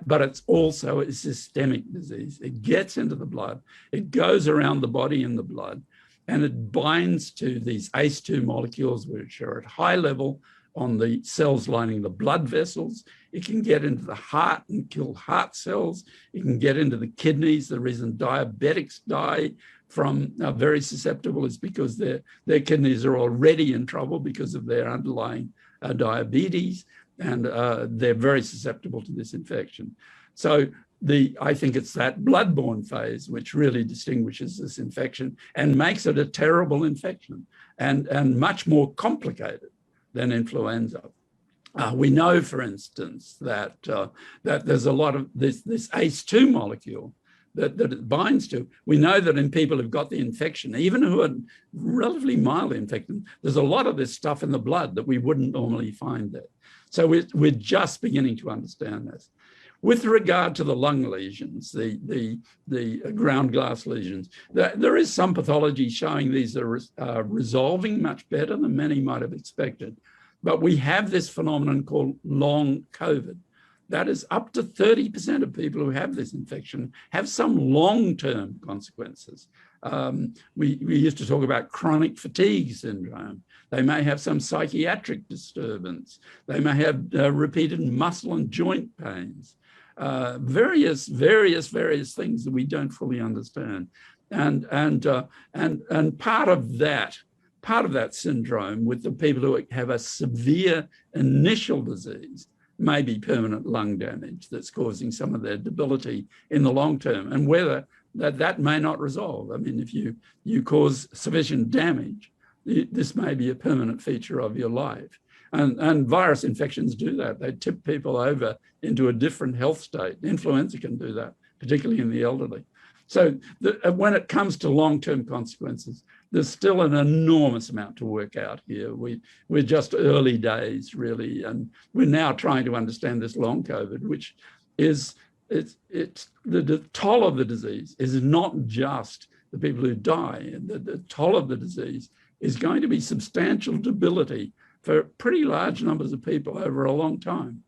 but it's also a systemic disease. It gets into the blood, it goes around the body in the blood, and it binds to these ACE2 molecules, which are at high level on the cells lining the blood vessels. It can get into the heart and kill heart cells. It can get into the kidneys. The reason diabetics die from very susceptible is because their kidneys are already in trouble because of their underlying diabetes, and they're very susceptible to this infection. So I think it's that bloodborne phase which really distinguishes this infection and makes it a terrible infection and much more complicated than influenza. We know, for instance, that there's a lot of this ACE2 molecule that it binds to. We know that in people who've got the infection, even who are relatively mildly infected, there's a lot of this stuff in the blood that we wouldn't normally find there. So we're just beginning to understand this. With regard to the lung lesions, the ground glass lesions, there is some pathology showing these are resolving much better than many might have expected. But we have this phenomenon called long COVID. That is up to 30% of people who have this infection have some long-term consequences. We used to talk about chronic fatigue syndrome. They may have some psychiatric disturbance. They may have repeated muscle and joint pains. Various things that we don't fully understand. And part of that syndrome with the people who have a severe initial disease may be permanent lung damage that's causing some of their debility in the long term, and whether that may not resolve. I mean, if you cause sufficient damage, this may be a permanent feature of your life. And virus infections do that. They tip people over into a different health state. Influenza can do that, particularly in the elderly. So when it comes to long-term consequences, there's still an enormous amount to work out here. We're just early days, really, and we're now trying to understand this long COVID, which is the toll of the disease is not just the people who die. The toll of the disease is going to be substantial debility for pretty large numbers of people over a long time.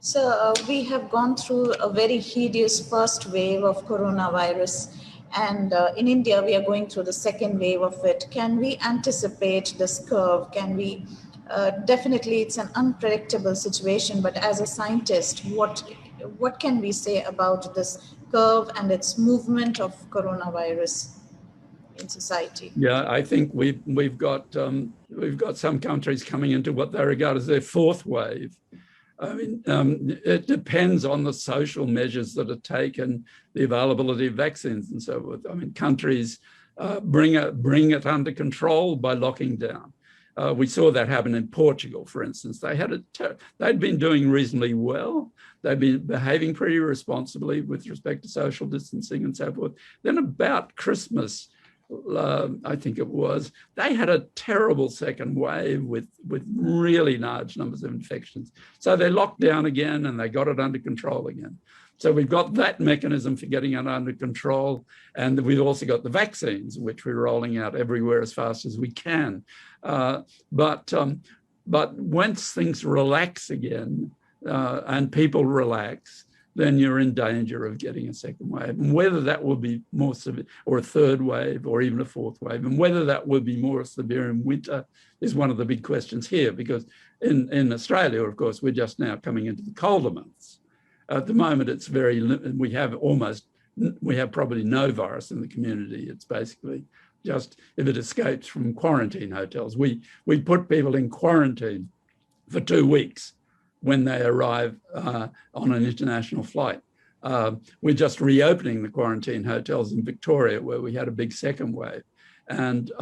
So we have gone through a very hideous first wave of coronavirus, and in India we are going through the second wave of it. Can we anticipate this curve? Can we? Definitely, it's an unpredictable situation, but as a scientist, what can we say about this curve and its movement of coronavirus in society? Yeah, I think we've got some countries coming into what they regard as their fourth wave. I mean, it depends on the social measures that are taken, the availability of vaccines and so forth. I mean, countries bring it under control by locking down. We saw that happen in Portugal, for instance. They'd been doing reasonably well. They'd been behaving pretty responsibly with respect to social distancing and so forth. Then about Christmas, I think it was, they had a terrible second wave with really large numbers of infections. So they locked down again and they got it under control again. So we've got that mechanism for getting it under control. And we've also got the vaccines, which we're rolling out everywhere as fast as we can. But once things relax again and people relax, then you're in danger of getting a second wave. And whether that will be more severe, or a third wave, or even a fourth wave, and whether that will be more severe in winter is one of the big questions here, because in Australia, of course, we're just now coming into the colder months. At the moment, it's we have probably no virus in the community. It's basically just if it escapes from quarantine hotels. We put people in quarantine for 2 weeks when they arrive on an international flight. We're just reopening the quarantine hotels in Victoria, where we had a big second wave. And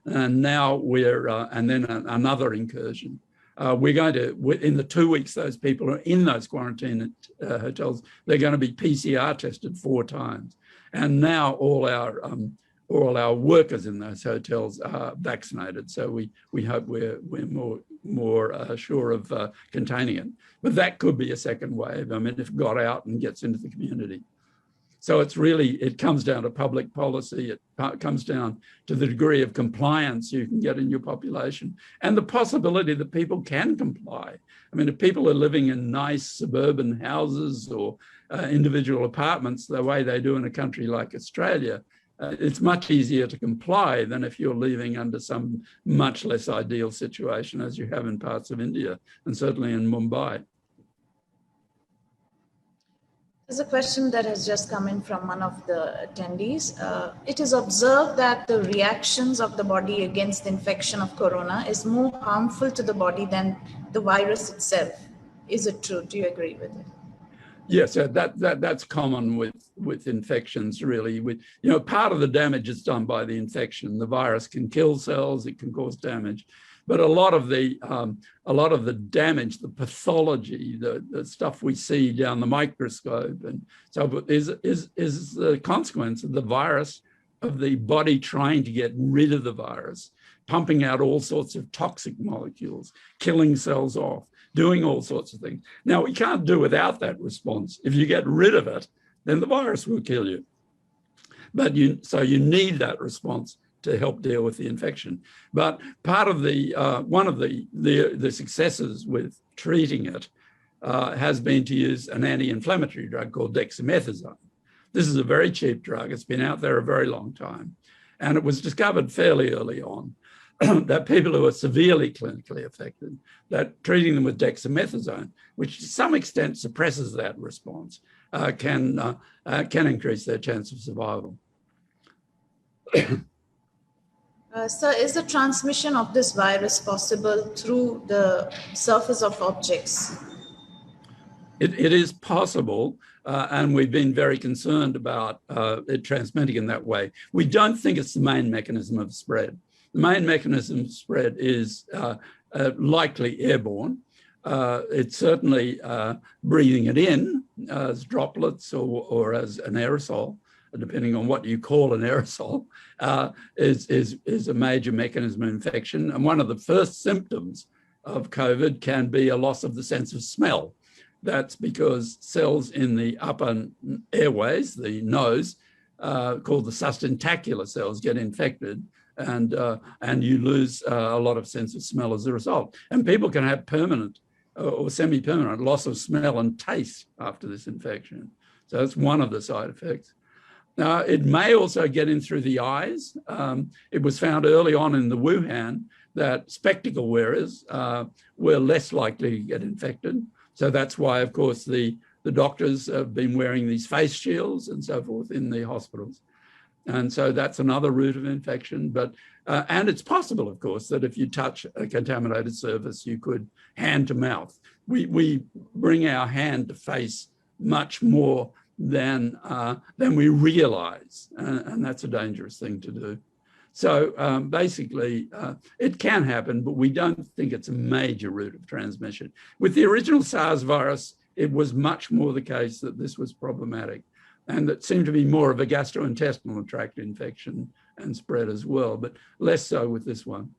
now we're, and then another incursion. We're going to, in the 2 weeks those people are in those quarantine hotels, they're going to be PCR tested 4 times. And now all our workers in those hotels are vaccinated. So we hope we're more sure of containing it. But that could be a second wave. I mean, if it got out and gets into the community. So it comes down to public policy. It comes down to the degree of compliance you can get in your population and the possibility that people can comply. I mean, if people are living in nice suburban houses or individual apartments the way they do in a country like Australia, it's much easier to comply than if you're living under some much less ideal situation as you have in parts of India and certainly in Mumbai. There's a question that has just come in from one of the attendees. It is observed that the reactions of the body against the infection of corona is more harmful to the body than the virus itself. Is it true? Do you agree with it? Yes, that's common with infections, really. Part of the damage is done by the infection. The virus can kill cells, it can cause damage, but a lot of the damage, the pathology, the stuff we see down the microscope, and so is the consequence of the virus, of the body trying to get rid of the virus, pumping out all sorts of toxic molecules, killing cells off, doing all sorts of things. Now, we can't do without that response. If you get rid of it, then the virus will kill you. But so you need that response to help deal with the infection. But part of one of the successes with treating it has been to use an anti-inflammatory drug called dexamethasone. This is a very cheap drug. It's been out there a very long time. And it was discovered fairly early on that people who are severely clinically affected, that treating them with dexamethasone, which to some extent suppresses that response, can increase their chance of survival. Sir, is the transmission of this virus possible through the surface of objects? It is possible, and we've been very concerned about it transmitting in that way. We don't think it's the main mechanism of spread. The main mechanism of spread is likely airborne. It's certainly breathing it in as droplets or as an aerosol, depending on what you call an aerosol, is a major mechanism of infection. And one of the first symptoms of COVID can be a loss of the sense of smell. That's because cells in the upper airways, the nose, called the sustentacular cells, get infected, and you lose a lot of sense of smell as a result. And people can have permanent or semi-permanent loss of smell and taste after this infection. So that's one of the side effects. Now, it may also get in through the eyes. It was found early on in the Wuhan that spectacle wearers were less likely to get infected. So that's why, of course, the doctors have been wearing these face shields and so forth in the hospitals. And so that's another route of infection. But and it's possible, of course, that if you touch a contaminated surface, you could hand to mouth. We bring our hand to face much more than we realize, and that's a dangerous thing to do. So basically, it can happen, but we don't think it's a major route of transmission. With the original SARS virus, it was much more the case that this was problematic, and that seemed to be more of a gastrointestinal tract infection and spread as well, but less so with this one.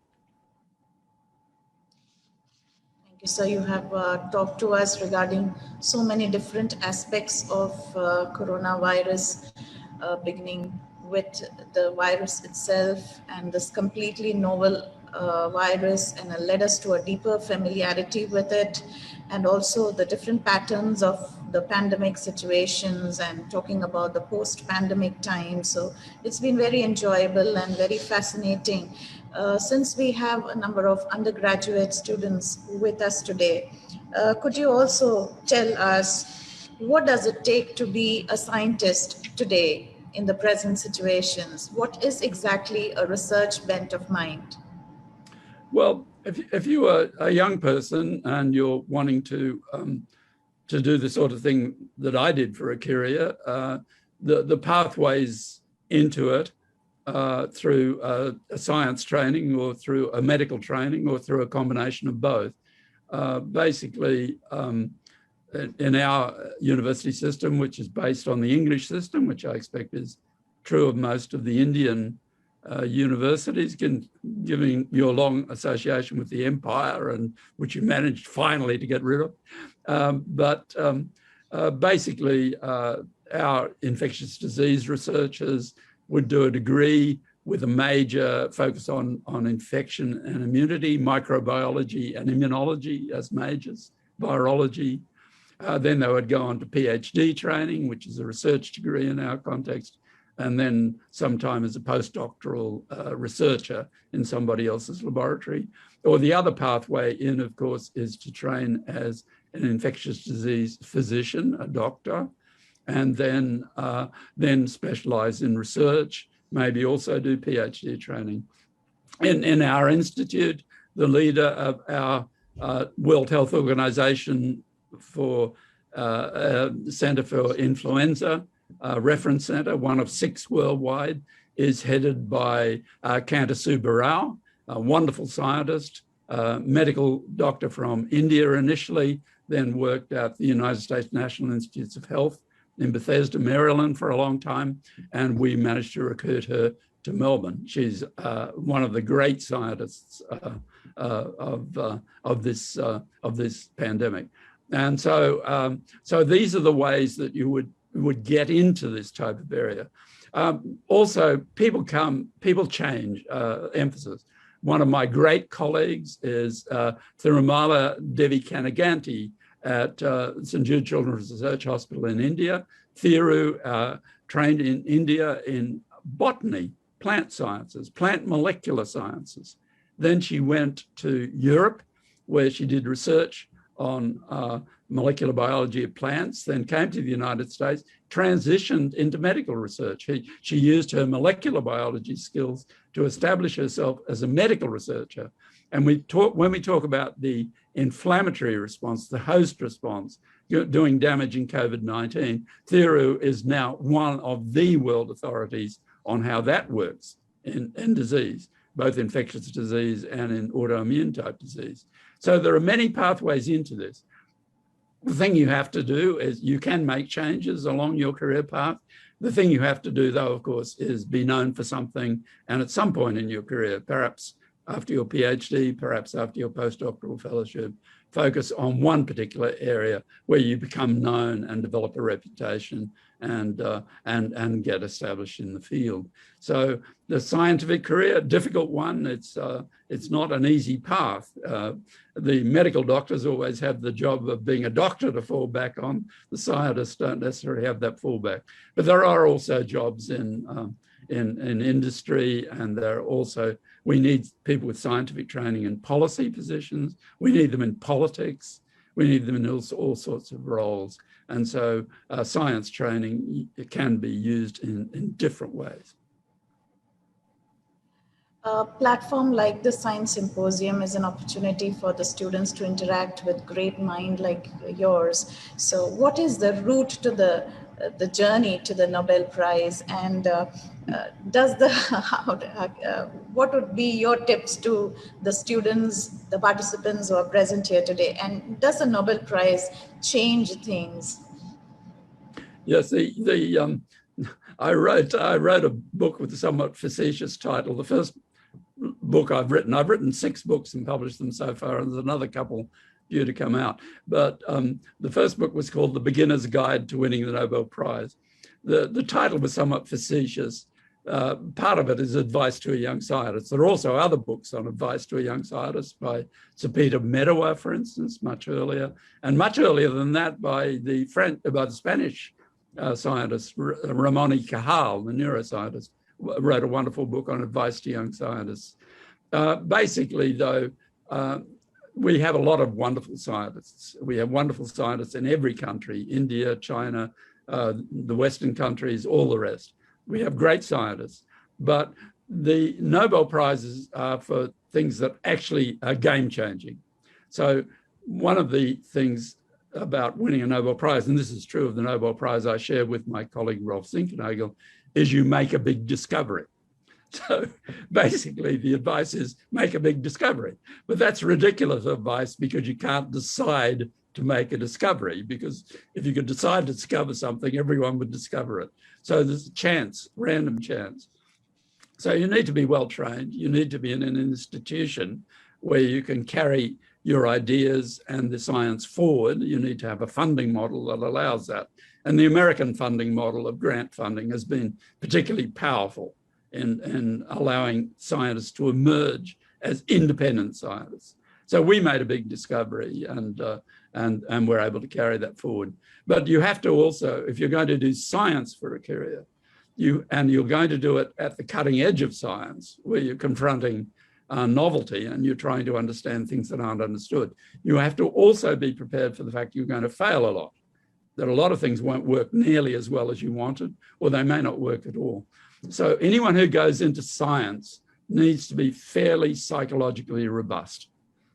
Thank you, sir. You have talked to us regarding so many different aspects of coronavirus, beginning with the virus itself and this completely novel virus, and led us to a deeper familiarity with it, and also the different patterns of the pandemic situations and talking about the post-pandemic time. So it's been very enjoyable and very fascinating. Since we have a number of undergraduate students with us today, could you also tell us what does it take to be a scientist today in the present situations? What is exactly a research bent of mind? Well, if you are a young person and you're wanting to do the sort of thing that I did for a career, the pathways into it through a science training or through a medical training or through a combination of both. Basically, in our university system, which is based on the English system, which I expect is true of most of the Indian universities, giving you a long association with the empire, and which you managed finally to get rid of. Basically, our infectious disease researchers would do a degree with a major focus on infection and immunity, microbiology and immunology as majors, virology. Then they would go on to PhD training, which is a research degree in our context, and then sometime as a postdoctoral researcher in somebody else's laboratory. Or the other pathway in, of course, is to train as an infectious disease physician, a doctor, and then specialize in research, maybe also do PhD training. In our institute, the leader of our World Health Organization for Center for Influenza, reference center, one of 6 worldwide, is headed by Kanta Subbarao, a wonderful scientist, medical doctor from India initially, then worked at the United States National Institutes of Health in Bethesda, Maryland for a long time, and we managed to recruit her to Melbourne. She's one of the great scientists of this pandemic. And so these are the ways that you would get into this type of area. Also, people change, emphasis. One of my great colleagues is Thirumala Devi Kanaganti at St. Jude Children's Research Hospital in India. Thiru trained in India in botany, plant sciences, plant molecular sciences. Then she went to Europe, where she did research on molecular biology of plants, then came to the United States, transitioned into medical research. She used her molecular biology skills to establish herself as a medical researcher. And when we talk about the inflammatory response, the host response, doing damage in COVID-19, Thiru is now one of the world authorities on how that works in disease, both infectious disease and in autoimmune type disease. So there are many pathways into this. The thing you have to do is you can make changes along your career path. The thing you have to do, though, of course, is be known for something, and at some point in your career, perhaps after your PhD, perhaps after your postdoctoral fellowship, focus on one particular area where you become known and develop a reputation and get established in the field. So the scientific career, difficult one. It's not an easy path. The medical doctors always have the job of being a doctor to fall back on. The scientists don't necessarily have that fallback. But there are also jobs in industry, and there are also, we need people with scientific training in policy positions. We need them in politics. We need them in all sorts of roles. And so science training can be used in different ways. A platform like the Science Symposium is an opportunity for the students to interact with great mind like yours. So what is the route to the journey to the Nobel Prize, and does the what would be your tips to the students, the participants who are present here today, and does the Nobel Prize change things? Yes, I wrote a book with a somewhat facetious title. The first book I've written 6 books and published them so far, and there's another couple due to come out. But the first book was called The Beginner's Guide to Winning the Nobel Prize. The title was somewhat facetious. Part of it is advice to a young scientist. There are also other books on advice to a young scientist by Sir Peter Medawar, for instance, much earlier, and much earlier than that by the Spanish scientist Ramon y Cajal, the neuroscientist, wrote a wonderful book on advice to young scientists. Basically, though, we have a lot of wonderful scientists. We have wonderful scientists in every country, India, China, the Western countries, all the rest. We have great scientists, but the Nobel Prizes are for things that actually are game-changing. So one of the things about winning a Nobel Prize, and this is true of the Nobel Prize I share with my colleague Rolf Zinckernagel, is you make a big discovery. So basically the advice is make a big discovery. But that's ridiculous advice because you can't decide to make a discovery, because if you could decide to discover something, everyone would discover it. So there's a chance, random chance. So you need to be well trained. You need to be in an institution where you can carry your ideas and the science forward. You need to have a funding model that allows that. And the American funding model of grant funding has been particularly powerful in allowing scientists to emerge as independent scientists. So we made a big discovery, and we're able to carry that forward. But you have to also, if you're going to do science for a career, you're going to do it at the cutting edge of science, where you're confronting novelty and you're trying to understand things that aren't understood. You have to also be prepared for the fact you're going to fail a lot, that a lot of things won't work nearly as well as you wanted, or they may not work at all. So anyone who goes into science needs to be fairly psychologically robust.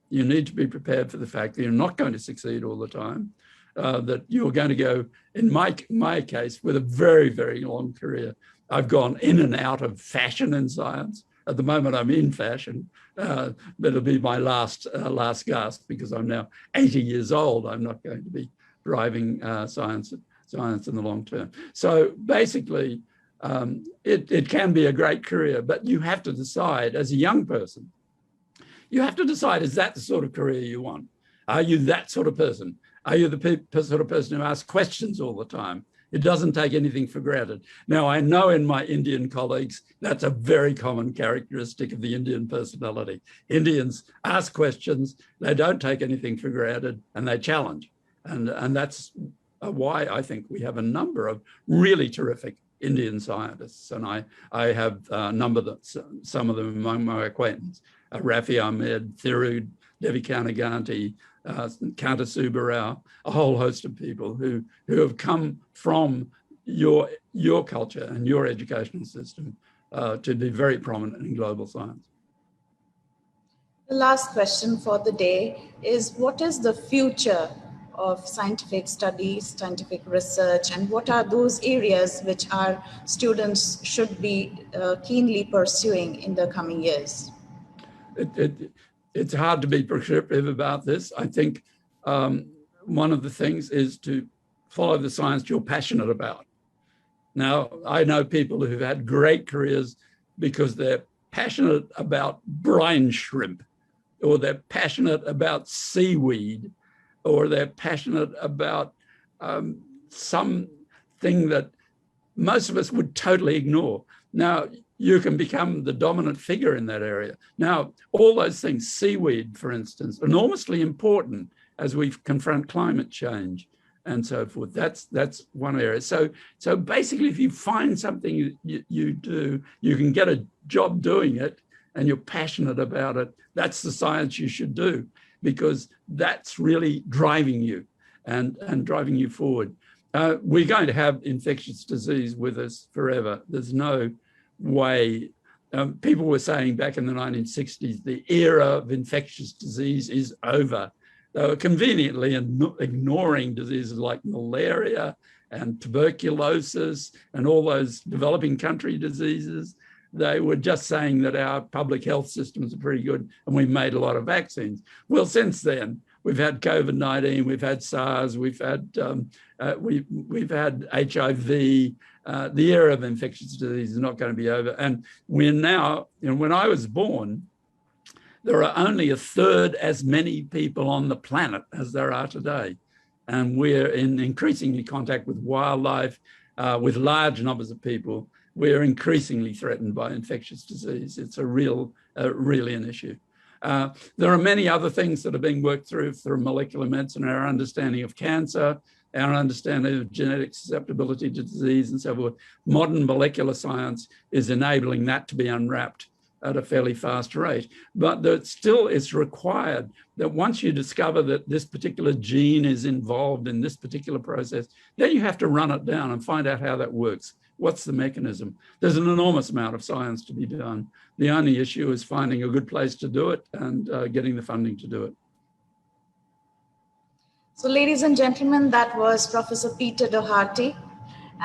You need to be prepared for the fact that you're not going to succeed all the time, that you're going to go, in my case, with a very, very long career. I've gone in and out of fashion in science. At the moment, I'm in fashion, but it'll be my last gasp because I'm now 80 years old. I'm not going to be driving science in the long term. So basically, it can be a great career, but you have to decide as a young person, you have to decide, is that the sort of career you want? Are you that sort of person? Are you the sort of person who asks questions all the time? It doesn't take anything for granted. Now, I know in my Indian colleagues, that's a very common characteristic of the Indian personality. Indians ask questions, they don't take anything for granted, and they challenge. And that's why I think we have a number of really terrific Indian scientists. And I have a number of some of them among my acquaintance. Rafi Ahmed, Thiru Devikarnaganti, Kanta Subbarao, a whole host of people who have come from your culture and your educational system to be very prominent in global science. The last question for the day is, what is the future of scientific studies, scientific research, and what are those areas which our students should be keenly pursuing in the coming years? It's hard to be prescriptive about this. I think one of the things is to follow the science you're passionate about. Now, I know people who've had great careers because they're passionate about brine shrimp, or they're passionate about seaweed, or they're passionate about something that most of us would totally ignore. Now, you can become the dominant figure in that area. Now, all those things, seaweed, for instance, enormously important as we confront climate change and so forth. That's one area. So basically, if you find something you do, you can get a job doing it and you're passionate about it, that's the science you should do, because that's really driving you and driving you forward. We're going to have infectious disease with us forever. There's no way people were saying back in the 1960s, the era of infectious disease is over. They were conveniently ignoring diseases like malaria and tuberculosis and all those developing country diseases. They were just saying that our public health systems are pretty good and we made a lot of vaccines. Well, since then, we've had COVID-19, we've had SARS, we've had HIV. The era of infectious disease is not going to be over. And we're now, when I was born, there are only a third as many people on the planet as there are today. And we're in increasingly contact with wildlife, with large numbers of people. We're increasingly threatened by infectious disease. It's really an issue. There are many other things that are being worked through molecular medicine, our understanding of cancer, our understanding of genetic susceptibility to disease and so forth. Modern molecular science is enabling that to be unwrapped at a fairly fast rate. But that still is required that once you discover that this particular gene is involved in this particular process, then you have to run it down and find out how that works. What's the mechanism? There's an enormous amount of science to be done. The only issue is finding a good place to do it and getting the funding to do it. So ladies and gentlemen, that was Professor Peter Doherty.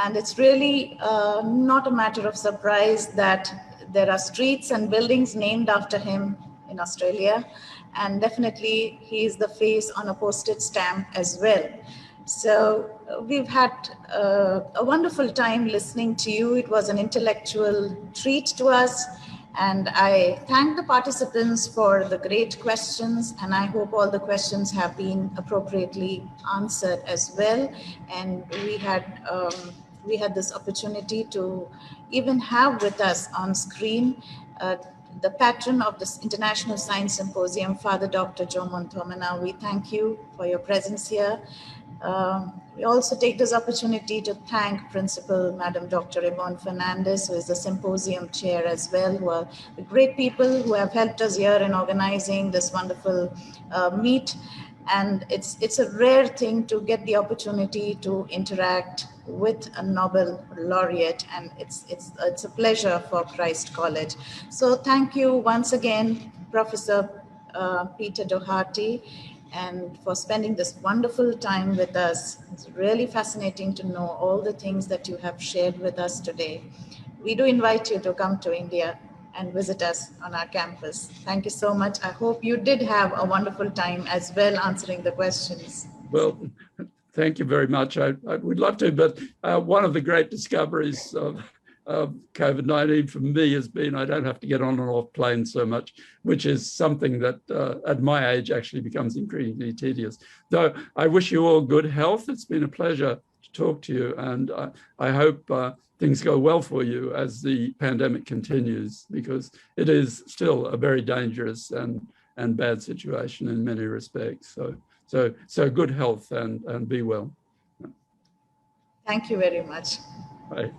And it's really not a matter of surprise that there are streets and buildings named after him in Australia. And definitely he is the face on a postage stamp as well. So we've had a wonderful time listening to you. It was an intellectual treat to us. And I thank the participants for the great questions. And I hope all the questions have been appropriately answered as well. And we had this opportunity to even have with us on screen the patron of this International Science Symposium, Father Dr. Joe Monthomana. We thank you for your presence here. We also take this opportunity to thank Principal Madam Dr. Yvonne Fernandez, who is the symposium chair as well, who are the great people who have helped us here in organizing this wonderful meet. And it's a rare thing to get the opportunity to interact with a Nobel laureate, and it's a pleasure for Christ College. So thank you once again, Professor Peter Doherty, and for spending this wonderful time with us. It's really fascinating to know all the things that you have shared with us today. We do invite you to come to India and visit us on our campus. Thank you so much. I hope you did have a wonderful time as well answering the questions. Well, thank you very much. I would love to, but one of the great discoveries of COVID-19 for me has been I don't have to get on and off planes so much, which is something that at my age actually becomes increasingly tedious. Though I wish you all good health. It's been a pleasure to talk to you, and I hope things go well for you as the pandemic continues, because it is still a very dangerous and bad situation in many respects. So good health and be well. Thank you very much. Bye.